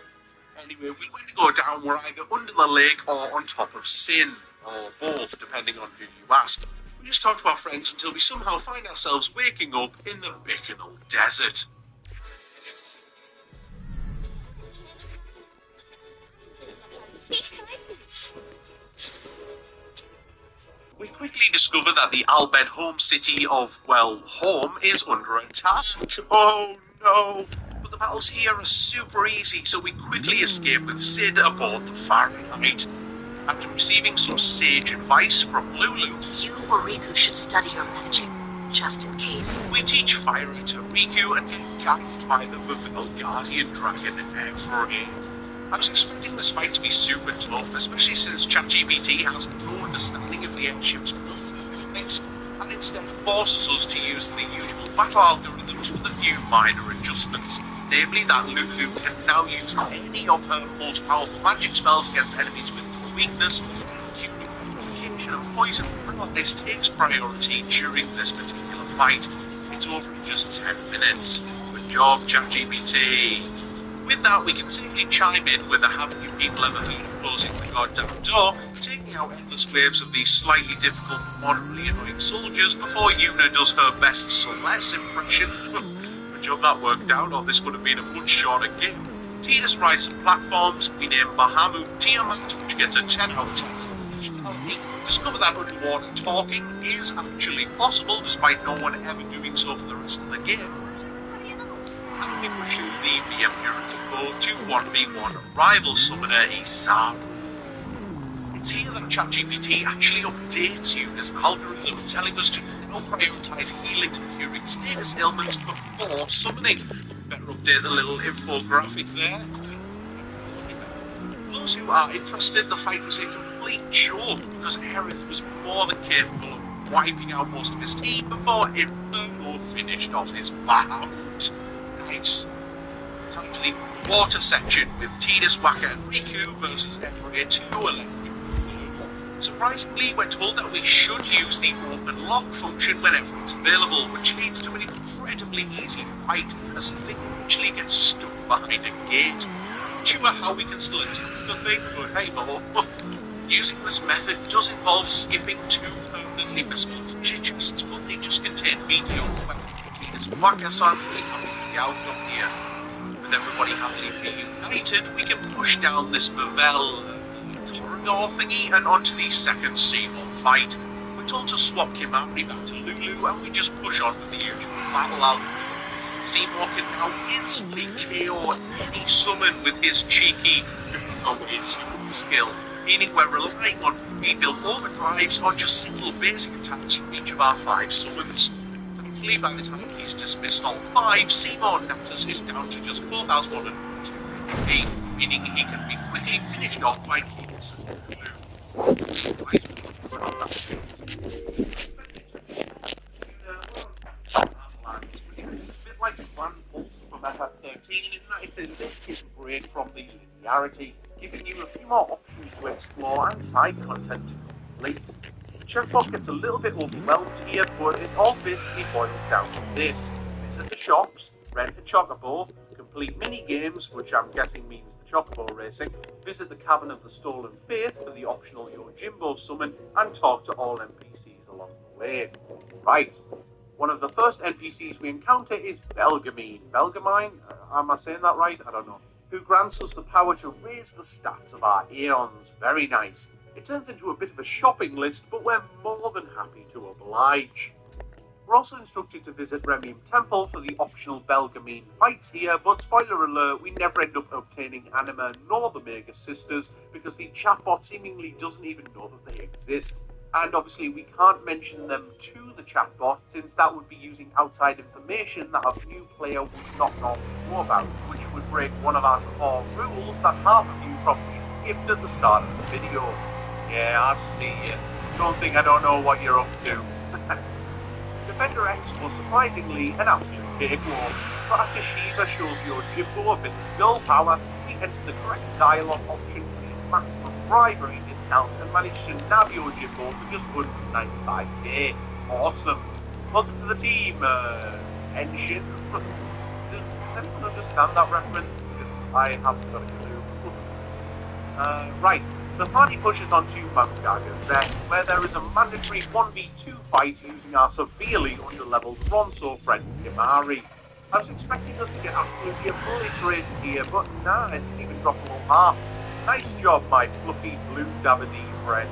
Anyway, we went to go down, we're either under the lake or on top of Sin, or both, depending on who you ask. We just talk to our friends until we somehow find ourselves waking up in the Bicknell Desert. We quickly discover that the Albed home city of, well, home is under attack. Oh no! But the battles here are super easy, so we quickly escape with Sid aboard the Fahrenheit. After receiving some sage advice from Lulu, you or Riku should study your magic, just in case. We teach fire to Riku and get ganked by the Bavil Guardian Dragon every. I was expecting this fight to be super tough, especially since ChatGPT has no understanding of the airship's movements, and instead forces us to use the usual battle algorithms with a few minor adjustments, namely that Lulu can now use any of her most powerful magic spells against enemies with no weakness, communication and poison, and this takes priority during this particular fight. It's over in just 10 minutes. Good job, ChatGPT. With that, we can safely chime in with a haven't you people ever heard of closing the goddamn door, taking out endless waves of these slightly difficult, moderately annoying soldiers before Yuna does her best Celeste impression. Good job that worked out, or this would have been a much shorter game. Tidus rides some platforms, we name Bahamut Tiamat, which gets a 10 out of 10. Discover that underwater talking is actually possible, despite no one ever doing so for the rest of the game. we push through the VM Purifico to 1v1 rival summoner Isaru. It's here that ChatGPT actually updates Yuga's algorithm, telling us to now prioritise healing and curing status ailments before summoning. Better update the little infographic there. For those who are interested, the fight was a complete joke because Aerith was more than capable of wiping out most of his team before Inferno finished off his bombs. Nice. Time to the water section with TDUSC and Riku versus Emperor 211. Surprisingly, we're told that we should use the open lock function whenever it's available, which leads to an incredibly easy fight as the thing actually gets stuck behind a gate. Not sure how we can still attack the thing, but hey ho. Using this method does involve skipping two permanently visible treasure chests, but they just contain mediocre weapons. It's whacker, so I'm really happy to be out of here. With everybody happily reunited, we can push down this Mavel corridor thingy and onto the second Seymour fight. We're told to swap Kimari back to Lulu and we just push on with the usual battle out. Seymour can now instantly KO any summon with his cheeky skill, meaning we're relying on rebuild overdrives or just single basic attacks from each of our 5 summons. Thankfully, by the time he's dismissed all 5, Seymour Natus is down to just 4,102 HP, meaning he can be quickly finished off by Keys. It's a bit like Grand Pulse from FF13 in that it's a little break from the linearity, giving you a few more options to explore and side content to complete. Chefbot gets a little bit overwhelmed here, but it all basically boils down to this. Visit the shops, rent a chocobo, complete mini-games, which I'm guessing means the chocobo racing, visit the Cavern of the Stolen Faith for the optional Yojimbo summon, and talk to all NPCs along the way. Right, one of the first NPCs we encounter is Belgamine. Belgamine? Am I saying that right? I don't know. Who grants us the power to raise the stats of our Aeons. Very nice. It turns into a bit of a shopping list, but we're more than happy to oblige. We're also instructed to visit Remium Temple for the optional Belgamine fights here, but spoiler alert, we never end up obtaining Anima nor the Mega Sisters because the chatbot seemingly doesn't even know that they exist. And obviously we can't mention them to the chatbot since that would be using outside information that a new player would not normally know about, which would break one of our core rules that half of you probably skipped at the start of the video. Yeah, I see you. Don't think I don't know what you're up to. Defender X was surprisingly an absolute cakewalk, but after Shiva shows your Jimbo a bit of girl power, we enter the correct dialogue option with maximum bribery discount and manage to nab your Jimbo for just 195k. Awesome. Welcome to the team, Engine. Does anyone understand that reference? Because I haven't got a clue. Right. The party pushes on to Mount Gargan's, where there is a mandatory 1v2 fight using our severely underleveled Ronso friend Kimari. I was expecting us to get absolutely obliterated here, but nah, it didn't even drop below half. Nice job, my fluffy blue Davide friend.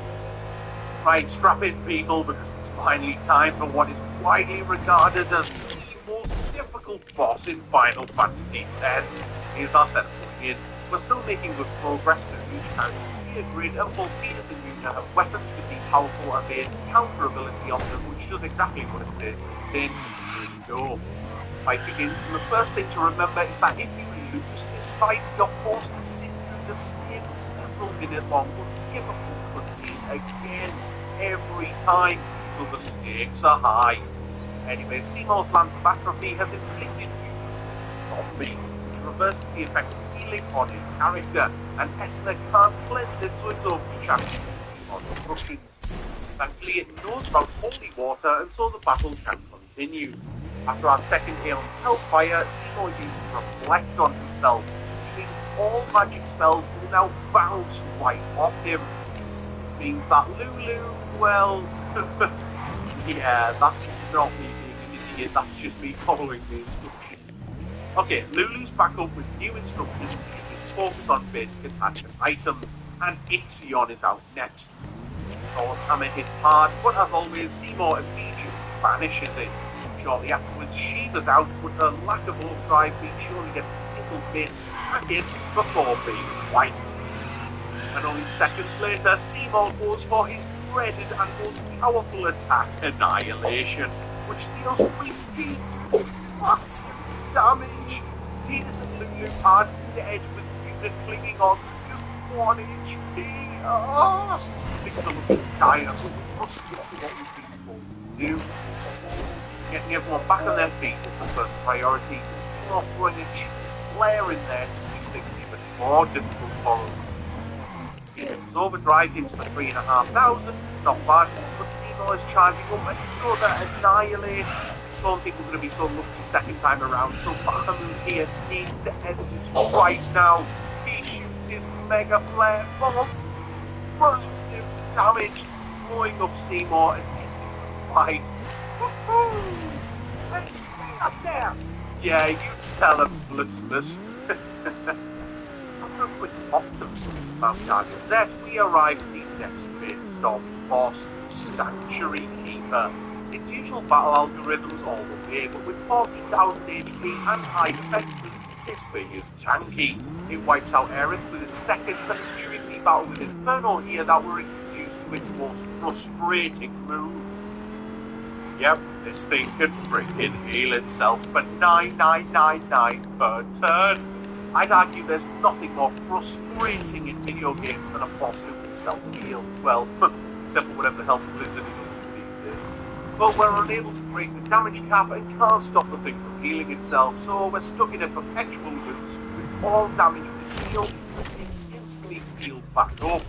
Right, strap in people, because it's finally time for what is widely regarded as the most difficult boss in Final Fantasy X. Here's our setup in. We're still making good progress through each character. Grid and both Venus and Yuna have weapons with the powerful evade counter ability on them, which does exactly what it says. Then, here we go. Fight begins, and the first thing to remember is that if you lose this fight, you're forced to sit through the same several minute long unskippable cutscene again every time, so the stakes are high. Anyway, Seymour's Lance of Atrophy has inflicted zombie, which reverses the effect of on his character, and Esna can't cleanse it, so it's over to chapter on the cooking. Thankfully, it knows about holy water, and so the battle can continue. After our second Aeon Hellfire, Seymour uses Reflect on himself, meaning all magic spells will now bounce right off him. This means that Lulu, well, yeah, that's not me being an idiot, that's just me following the instructions. Okay, Lulu's back up with new instructions to focus on basic attachment items, and Ixion is out next. Thor's hammer hits hard, but as always, Seymour immediately banishes it. shortly afterwards, she was out, but her lack of overdrive means she only gets a little bit back in before being wiped. And only seconds later, Seymour goes for his dreaded and most powerful attack, Annihilation, which deals repeat massive damage. Penis and Lulu are dead with unit clinging on to just 1 HP. Things are looking dire, so we must do what we've been told to do. Getting everyone back on their feet is the first priority. Seymour throwing a cheap flare in there to make things even more difficult for us. His overdrive hits for 3,500, not bad, but Seymour is charging up another Annihilate. Don't think we're going to be so lucky second time around, so Bahamut here needs to end this right now. He shoots his Mega Flare for massive damage, blowing up Seymour and ending the fight. Woohoo! Let's stay up there! Yeah, you tell him, Blitz. After a quick optimism about targets that we arrive at the next bit stop boss, Sanctuary Keeper. Its usual battle algorithms all the way, but with 40,000 HP and high defenses, this thing is tanky. It wipes out Aerith within seconds, and it's during the battle with Inferno here that we're introduced to its most frustrating move. Yep, this thing can freaking heal itself for 9,999 per turn. I'd argue there's nothing more frustrating in video games than a boss who can self-heal. Well, except for whatever the hell Blizzard is these days. But we're unable to break the damage cap and can't stop the thing from healing itself, so we're stuck in a perpetual loop with all damage we heal and instantly healed back up.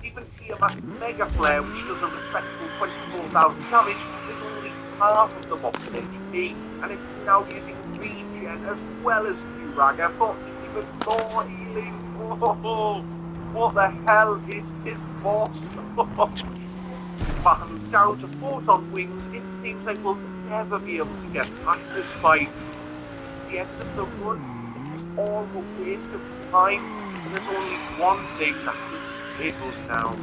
Even Tiamat's Mega Flare, which does a respectable 24,000 damage, is only half of the boss's HP, and it's now using regen as well as Q-Ragger for even more healing. Oh, what the hell is his boss? Bahamut down to Photon Wings. It seems like we'll never be able to get past this fight. It's the end of the run. It's all a waste of time. And there's only one thing that can save us now.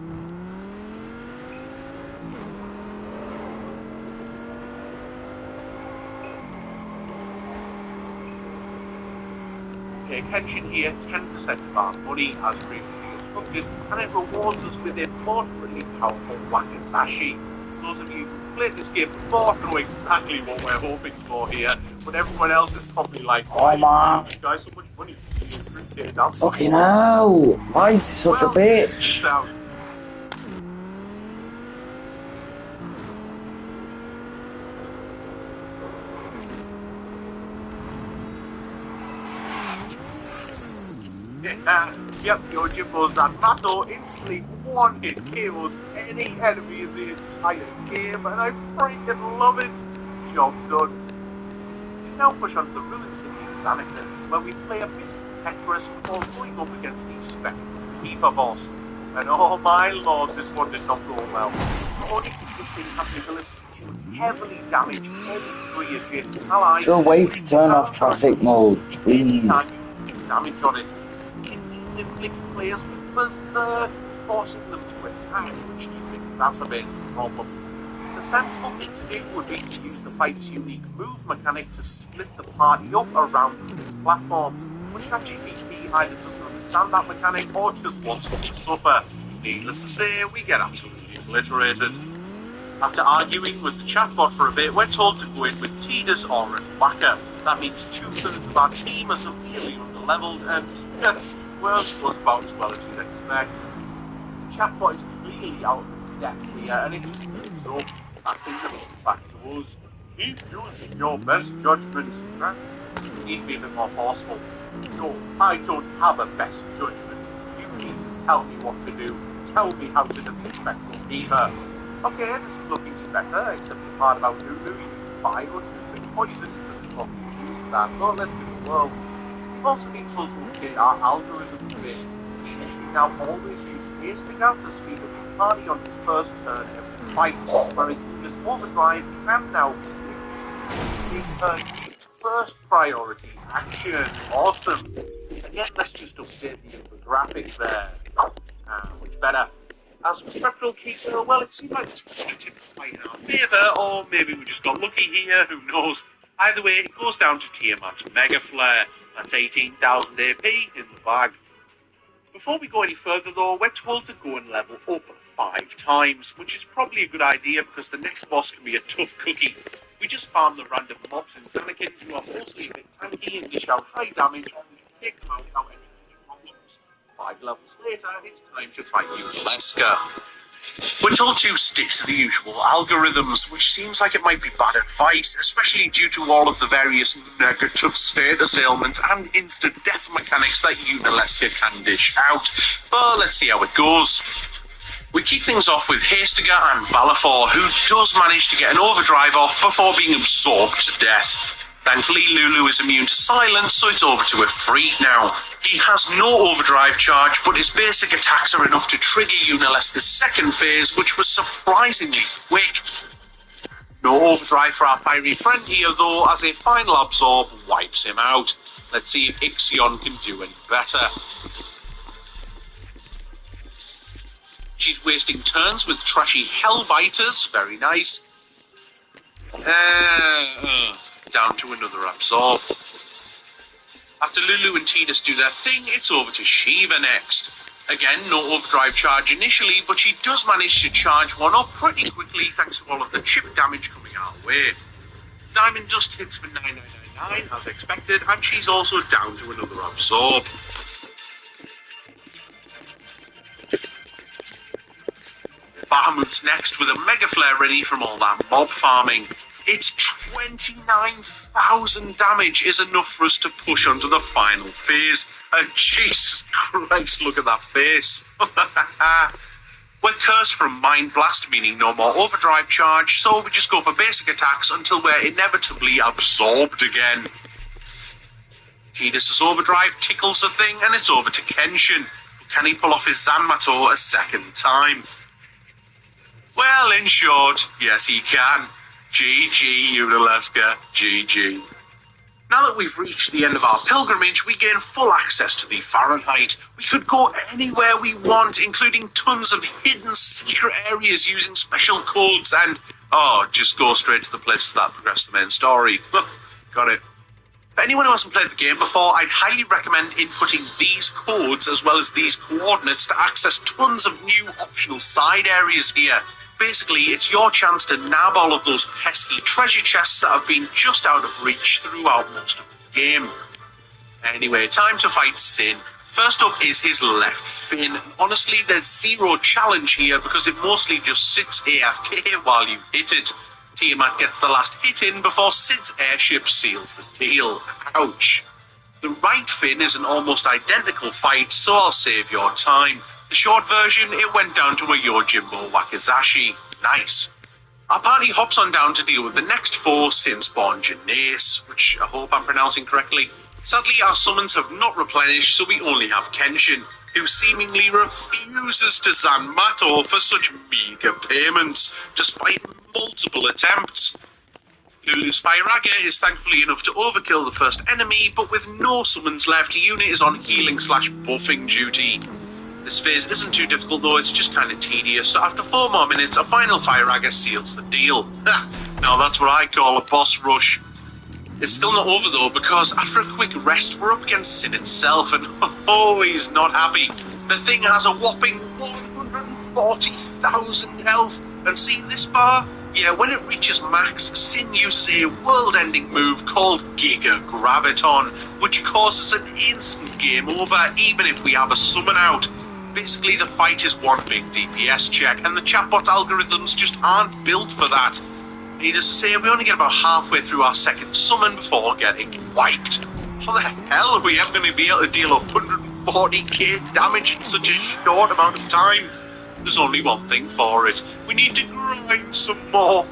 Pay attention here, 10% of our money as previously instructed, and it rewards us with a moderately powerful Wakasashi. Those of you who played this game before know exactly what we're hoping for here, but everyone else is probably like, Oh man, this guy's so much money. fucking hell, why is he such a bitch? Yep, your Jimbos and Mato instantly one-hit KOs any enemy in the entire game, and I freaking love it. Job done. We now push on to Ruin City in Xanacus, where we play a bit of Tetris before going up against the Spectre Keeper boss. And oh my lord, this one did not go well. Not only does this thing have the ability to heavily damage every 3 adjacent allies, Your way to turn off traffic mode, please. Damage on it. Inflict players with berserk, forcing them to attack, which exacerbates the problem. The sensible thing to do would be to use the fight's unique move mechanic to split the party up around the 6 platforms, which GPP either doesn't understand that mechanic or just wants them to suffer. Needless to say, we get absolutely obliterated. After arguing with the chatbot for a bit, we're told to go in with TDUSC or Whacker. That means 2/3 of our team are severely underleveled, and worst was about as well as you'd expect. The chatbot is clearly out of his depth here, and if it's so, that seems to be back to us. Keep using your best judgment. You need to be a bit more forceful. No, I don't have a best judgment. You need to tell me what to do. Tell me how to defeat Spectral Keeper. Okay, this is looking better, except the part about Lulu using fire or using poison to the top use that. So let's do the world. We've also been told to update our algorithm a bit. We should now always use hasting out to speed up the party on his first turn every fight, whereas Luna's overdrive can now be used in her first priority action. Awesome. Again, let's just update the graphics there. Much better. As for Spectral Keeper, well, it seemed like it's quite in our favour, or maybe we just got lucky here, who knows. Either way, it goes down to Tiamat's Mega Flare. That's 18,000 AP in the bag. Before we go any further though, we're told to go and level up 5 times, which is probably a good idea because the next boss can be a tough cookie. We just farm the random mobs in Zanakin who are mostly a bit tanky and dish out high damage, and we can take them out without any problems. 5 levels later, it's time to fight Unileska. We're told to stick to the usual algorithms, which seems like it might be bad advice, especially due to all of the various negative status ailments and instant death mechanics that Unileska can dish out. But let's see how it goes. We kick things off with Hastiger and Valafor, who does manage to get an overdrive off before being absorbed to death. Thankfully, Lulu is immune to silence, so it's over to Ifrit now. He has no overdrive charge, but his basic attacks are enough to trigger Unileska's second phase, which was surprisingly quick. No overdrive for our fiery friend here, though, as a final absorb wipes him out. Let's see if Ixion can do any better. She's wasting turns with trashy Hellbiters. Very nice. Down to another absorb. After Lulu and Tidus do their thing, it's over to Shiva next. Again, no overdrive charge initially, but she does manage to charge one up pretty quickly thanks to all of the chip damage coming our way. Diamond Dust hits for 9999 as expected, and she's also down to another absorb. Bahamut's next with a Mega Flare ready from all that mob farming. It's 29,000 damage is enough for us to push onto the final phase. Jesus Christ, look at that face. We're cursed from Mind Blast, meaning no more overdrive charge, so we just go for basic attacks until we're inevitably absorbed again. Tidus' overdrive tickles the thing, and it's over to Kenshin. Can he pull off his Zanmato a second time? Well, in short, yes he can. GG, Unileska, GG. Now that we've reached the end of our pilgrimage, we gain full access to the Fahrenheit. We could go anywhere we want, including tons of hidden secret areas using special codes and, just go straight to the places that progress the main story. Got it. For anyone who hasn't played the game before, I'd highly recommend inputting these codes as well as these coordinates to access tons of new optional side areas here. Basically, it's your chance to nab all of those pesky treasure chests that have been just out of reach throughout most of the game. Anyway, time to fight Sin. First up is his left fin. Honestly, there's zero challenge here because it mostly just sits AFK while you hit it. Tiamat gets the last hit in before Sid's airship seals the deal. Ouch. The right fin is an almost identical fight, so I'll save your time. The short version, it went down to a Yojimbo Wakizashi. Nice. Our party hops on down to deal with the next four, Sin-spawn Janace, which I hope I'm pronouncing correctly. Sadly, our summons have not replenished, so we only have Kenshin, who seemingly refuses to Zanmato for such meager payments, despite multiple attempts. Lulu's Firaga is thankfully enough to overkill the first enemy, but with no summons left, unit is on healing/buffing duty. This phase isn't too difficult though, it's just kind of tedious, so after 4 more minutes, a final Firaga seals the deal. Now that's what I call a boss rush. It's still not over though, because after a quick rest, we're up against Sin itself, and he's not happy. The thing has a whopping 140,000 health, and see this bar? Yeah, when it reaches max, Sin uses a world-ending move called Giga Graviton, which causes an instant game over, even if we have a summon out. Basically, the fight is one big DPS check, and the chatbot's algorithms just aren't built for that. Needless to say, we only get about halfway through our second summon before getting wiped. How the hell are we ever going to be able to deal 140k damage in such a short amount of time? There's only one thing for it. We need to grind some more.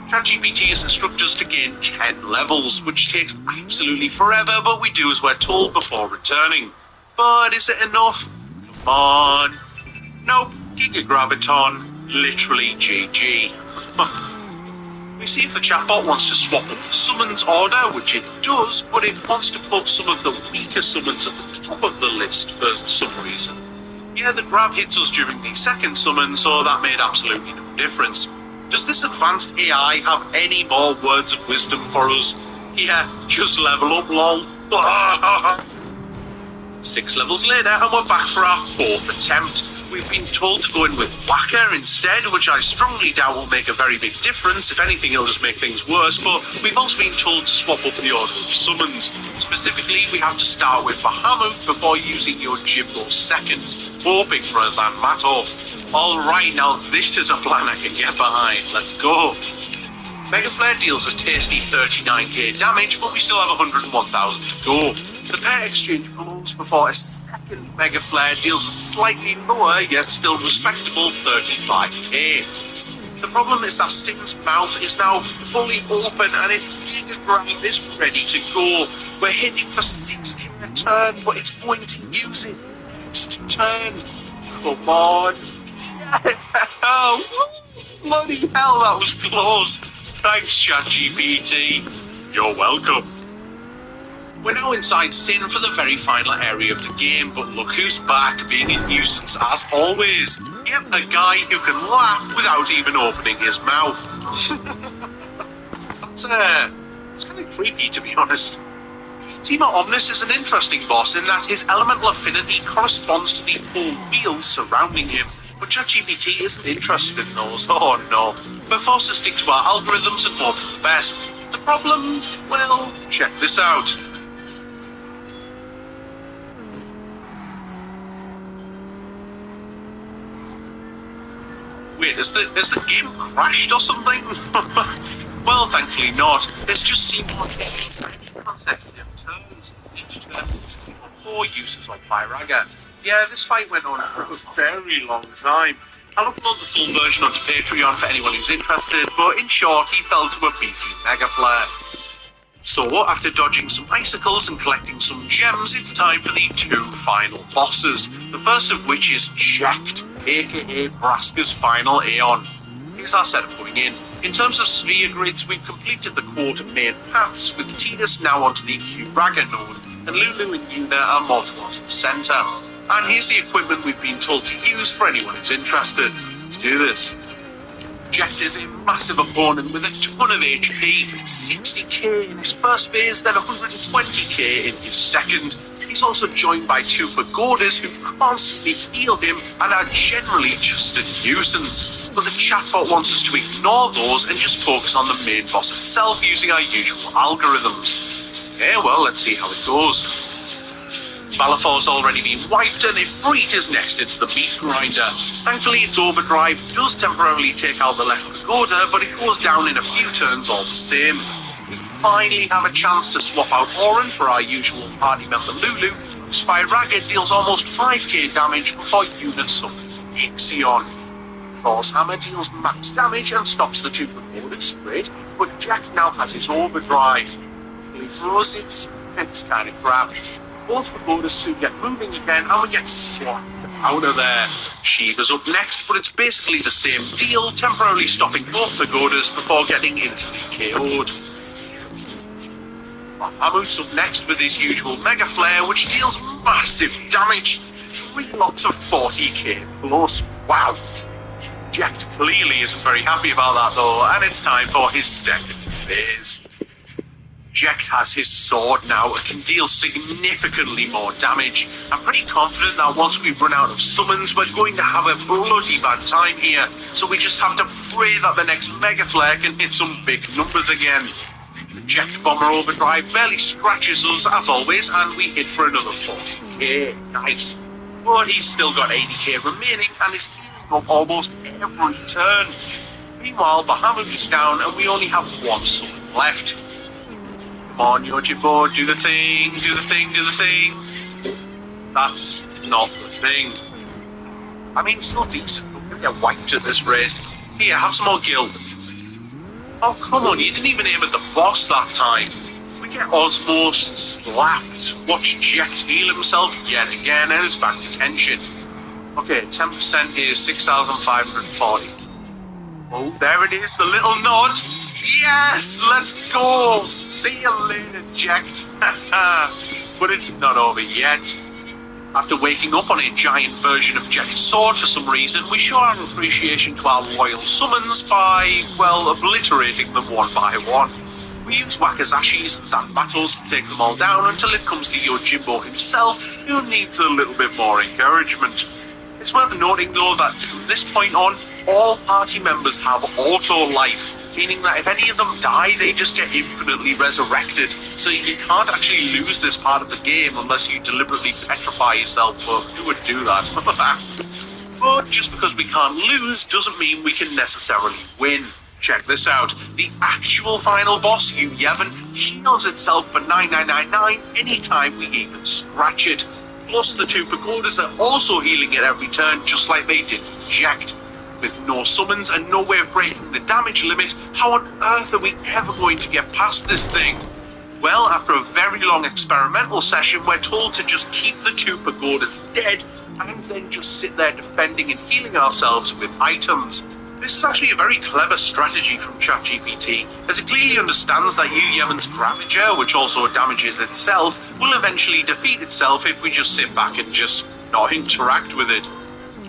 ChatGPT has instructed us to gain 10 levels, which takes absolutely forever, but we do as we're told before returning. But is it enough? Come on. Nope. Giga Graviton. Literally GG. We see if the chatbot wants to swap up the summons order, which it does, but it wants to put some of the weaker summons at the top of the list for some reason. Yeah, the grab hits us during the second summon, so that made absolutely no difference. Does this advanced AI have any more words of wisdom for us? Yeah, just level up, lol. 6 levels later, and we're back for our 4th attempt. We've been told to go in with Whacker instead, which I strongly doubt will make a very big difference. If anything, it'll just make things worse. But we've also been told to swap up the order of summons. Specifically, we have to start with Bahamut before using your Jimbo second, hoping for a Zanmato. Alright, now this is a plan I can get behind. Let's go. Mega Flare deals a tasty 39k damage, but we still have 101,000 to go. The pair exchange blows before a second Mega Flare deals a slightly lower, yet still respectable 35k. The problem is that Sin's mouth is now fully open and its Giga Grab is ready to go. We're hitting for 6k a turn, but it's going to use it next turn. Come on. Oh, bloody hell, that was close. Thanks, ChatGPT. You're welcome. We're now inside Sin for the very final area of the game, but look who's back, being a nuisance as always. Yep, a guy who can laugh without even opening his mouth. That's kind of creepy, to be honest. Tima Omnis is an interesting boss in that his elemental affinity corresponds to the 4 wheels surrounding him, but ChatGPT isn't interested in those. Oh no. We're forced to stick to our algorithms and hope for the best. The problem? Well, check this out. Wait, has the game crashed or something? Well, thankfully not. There's just seemed like consecutive turns. Each turn for 4 uses like Firaga. Yeah, this fight went on for a very long time. I'll upload the full version onto Patreon for anyone who's interested, but in short, he fell to a beefy Mega Flare. So, after dodging some icicles and collecting some gems, it's time for the 2 final bosses. The first of which is Checked, aka Braska's final Aeon. Here's our setup going in. In terms of sphere grids, we've completed the quarter main paths, with Tidus now onto the Curaga node, and Lulu and Yuna are more towards the centre. And here's the equipment we've been told to use for anyone who's interested. Let's do this. Jekt is a massive opponent with a ton of HP, 60k in his first phase, then 120k in his second. He's also joined by 2 pagodas who constantly heal him and are generally just a nuisance. But the chatbot wants us to ignore those and just focus on the main boss itself using our usual algorithms. Okay, well, let's see how it goes. Balafor's already been wiped and Ifrit is next into the meat grinder. Thankfully its overdrive does temporarily take out the left pagoda, but it goes down in a few turns all the same. We finally have a chance to swap out Oren for our usual party member Lulu. Spyraga deals almost 5k damage before Yuna summons Ixion. Thor's hammer deals max damage and stops the 2 pagodas, great, but Jack now has his overdrive. He throws it, it's kind of crap. Both pagodas soon get moving again and we get slapped out of there. Shiva's up next, but it's basically the same deal, temporarily stopping both pagodas before getting instantly KO'd. Bahamut's up next with his usual Mega Flare, which deals massive damage. 3 lots of 40k plus. Wow. Jekt clearly isn't very happy about that though, and it's time for his second phase. Jekt has his sword now and can deal significantly more damage. I'm pretty confident that once we run out of summons, we're going to have a bloody bad time here, so we just have to pray that the next Mega Flare can hit some big numbers again. The Jekt Bomber Overdrive barely scratches us as always, and we hit for another 40k. Nice. But he's still got 80k remaining and is healing up almost every turn. Meanwhile, Bahamut is down and we only have 1 summon left. Come on, Yojimbo, do the thing, do the thing, do the thing. That's not the thing. I mean, it's still decent, but we're going to get wiped at this rate. Here, have some more gil. Oh, come on, you didn't even aim at the boss that time. We get Osmos slapped. Watch Jekt heal himself yet again, and it's back to Kenshin. Okay, 10% is 6,540. Oh, there it is, the little nod. Yes, let's go. See you later, Jekt. But it's not over yet. After waking up on a giant version of Jack's sword for some reason, we show our appreciation to our loyal summons by, well, obliterating them one by one. We use Wakazashis and Zanbatos to take them all down until it comes to Yojimbo himself, who needs a little bit more encouragement. It's worth noting though that from this point on, all party members have auto-life, meaning that if any of them die, they just get infinitely resurrected, so you can't actually lose this part of the game unless you deliberately petrify yourself, but who would do that? But just because we can't lose doesn't mean we can necessarily win. Check this out. The actual final boss, Yevon, heals itself for 9999 anytime we even scratch it. Plus the 2 pagodas are also healing it every turn, just like they did with Jacked. With no summons and no way of breaking the damage limit, how on earth are we ever going to get past this thing? Well, after a very long experimental session, we're told to just keep the 2 pagodas dead and then just sit there defending and healing ourselves with items. This is actually a very clever strategy from ChatGPT, as it clearly understands that Yevon's Gravager, which also damages itself, will eventually defeat itself if we just sit back and just not interact with it.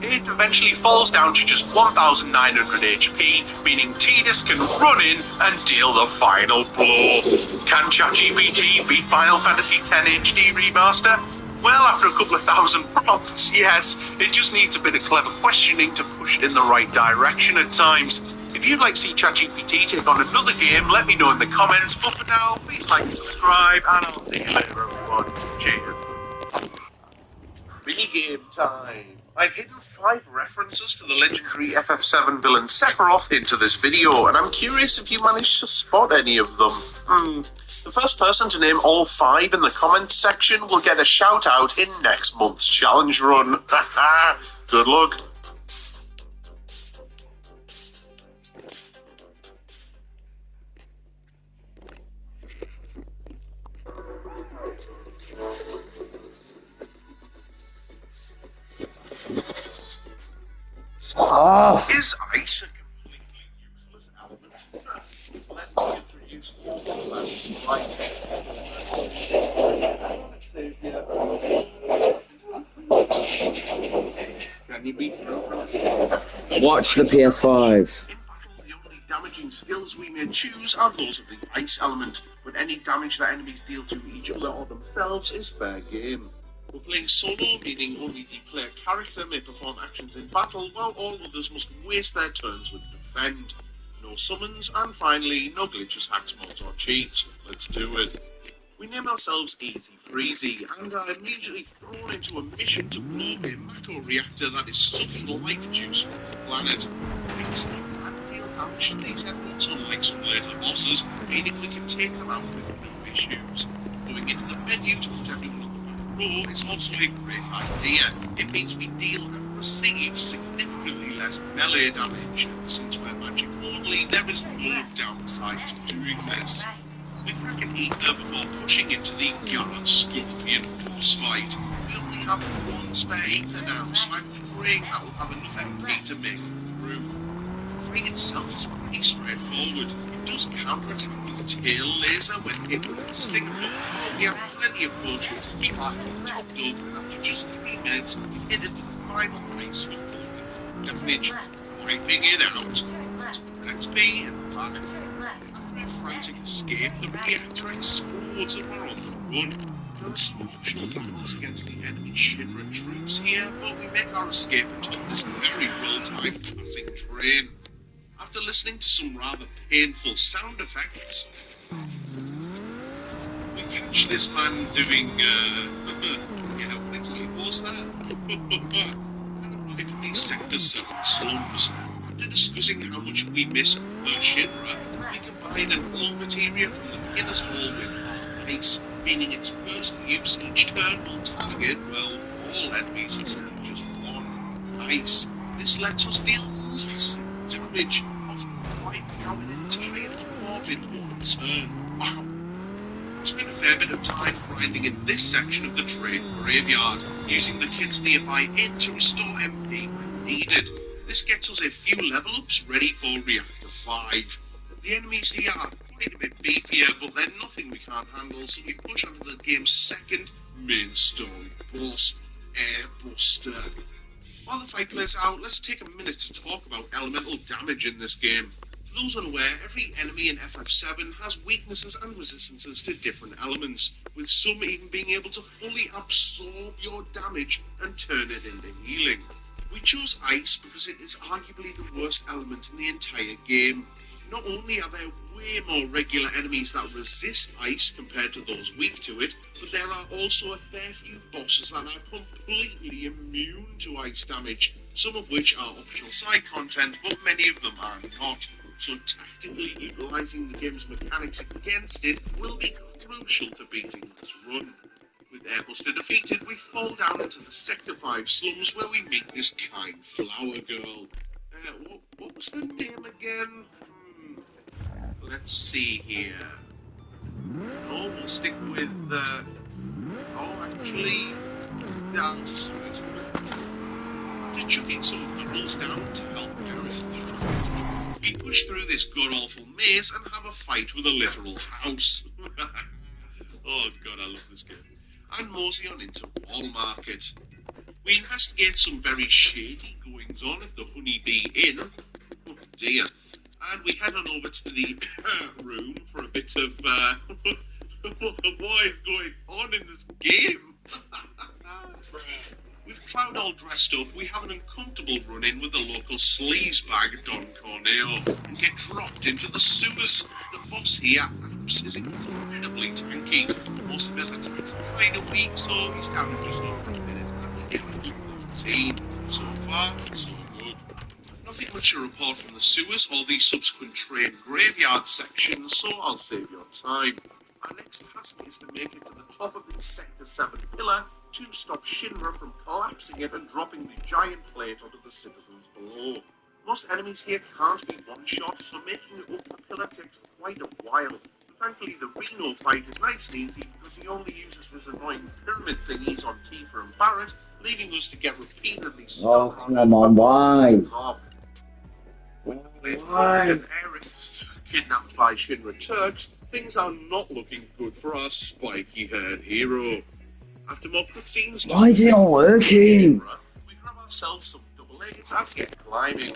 It eventually falls down to just 1,900 HP, meaning TDUSC can run in and deal the final blow. Can ChatGPT beat Final Fantasy X HD Remaster? Well, after a couple of thousand prompts, yes. It just needs a bit of clever questioning to push it in the right direction at times. If you'd like to see ChatGPT take on another game, let me know in the comments. But for now, please like, subscribe, and I'll see you later, everyone. Cheers. Minigame time. I've hidden 5 references to the legendary FF7 villain Sephiroth into this video, and I'm curious if you managed to spot any of them. The first person to name all 5 in the comments section will get a shout out in next month's challenge run. Good luck. Off! Is ice a completely useless element? Let me introduce you to that light. Can you beat through? Watch the PS5. In battle, the only damaging skills we may choose are those of the ice element, but any damage that enemies deal to each other or themselves is fair game. We're playing solo, meaning only the player character may perform actions in battle, while all others must waste their turns with defend. No summons, and finally, no glitches, hacks, mods, or cheats. Let's do it. We name ourselves Easy Freezy, and are immediately thrown into a mission to blow a Mako reactor that is sucking life juice from the planet. It's not deal damage to these enemies, unlike some later bosses, meaning we can take them out with no issues. Going into the menu to put everyone on the back row is also a great idea. It means we deal and receive significantly less melee damage, and since we're magic only, there is no downside to doing this. We crack an ether before pushing into the Garrett Scorpion boss fight. We only have 1 spare ether now, so I'm praying that we'll have enough MP to make it through. The fight itself is pretty straightforward. It does counter-attack with tail laser when hit with the stinger, but we have plenty of potions to keep our head topped up, and after just 3 minutes, we hit it with the final ice for damage, wiping it out. XP and back. Frantic escape, the reactor explodes and we're on the run. There are some optional battles against the enemy Shinra troops here, but we make our escape atop this very well-timed passing train. After listening to some rather painful sound effects, we catch this man doing, yeah, what exactly was that? Kind of these Sector 7 slums. After discussing how much we miss the Shinra, we combine an all materia from the Killer's Hall with ice, meaning its first use each turn will target, well, all enemies instead of just one. Ice. This lets us deal instant damage, often wiping out an entire mob in one turn. Wow. We spent a fair bit of time grinding in this section of the train graveyard, using the kids nearby inn to restore MP when needed. This gets us a few level ups ready for Reactor 5. The enemies here are quite a bit beefier, but they're nothing we can't handle, so we push onto the game's second main story boss. Airbuster. While the fight plays out, let's take a minute to talk about elemental damage in this game. For those unaware, every enemy in FF7 has weaknesses and resistances to different elements, with some even being able to fully absorb your damage and turn it into healing. We chose Ice because it is arguably the worst element in the entire game. Not only are there way more regular enemies that resist Ice compared to those weak to it, but there are also a fair few bosses that are completely immune to Ice damage, some of which are optional side content, but many of them are not. So tactically utilising the game's mechanics against it will be crucial to beating this run. With Airbuster defeated, we fall down into the Sector 5 slums where we meet this kind flower girl. What was her name again? Let's see here. No, we'll stick with, actually, after chucking some pebbles down to help Gareth, we push through this god-awful maze and have a fight with a literal house. Oh god, I love this game. And mosey on into Wall Market. We investigate some very shady goings-on at the Honeybee Inn. Oh dear. And we head on over to the room for a bit of, what is going on in this game? With Cloud all dressed up, we have an uncomfortable run-in with the local sleazebag, Don Corneo, and get dropped into the sewers. The boss here is incredibly tanky. Most of his attacks are kind of weak, so he's down in just over 10 minutes, and we get a 14. So far, so good. Nothing much to report from the sewers or the subsequent train graveyard sections, so I'll save your time. Our next task is to make it to the top of the Sector 7 pillar to stop Shinra from collapsing it and dropping the giant plate onto the citizens below. Most enemies here can't be one-shot, so making it up the pillar takes quite a while. And thankfully the Reno fight is nice and easy because he only uses his annoying pyramid thingies on Tifa and Barrett, leaving us to get repeatedly stuck. Oh, come on, why? Why? An heiress kidnapped by Shinra Turks, things are not looking good for our spiky-haired hero. After more cutscenes, why is it not working? We grab ourselves some double A's and get climbing.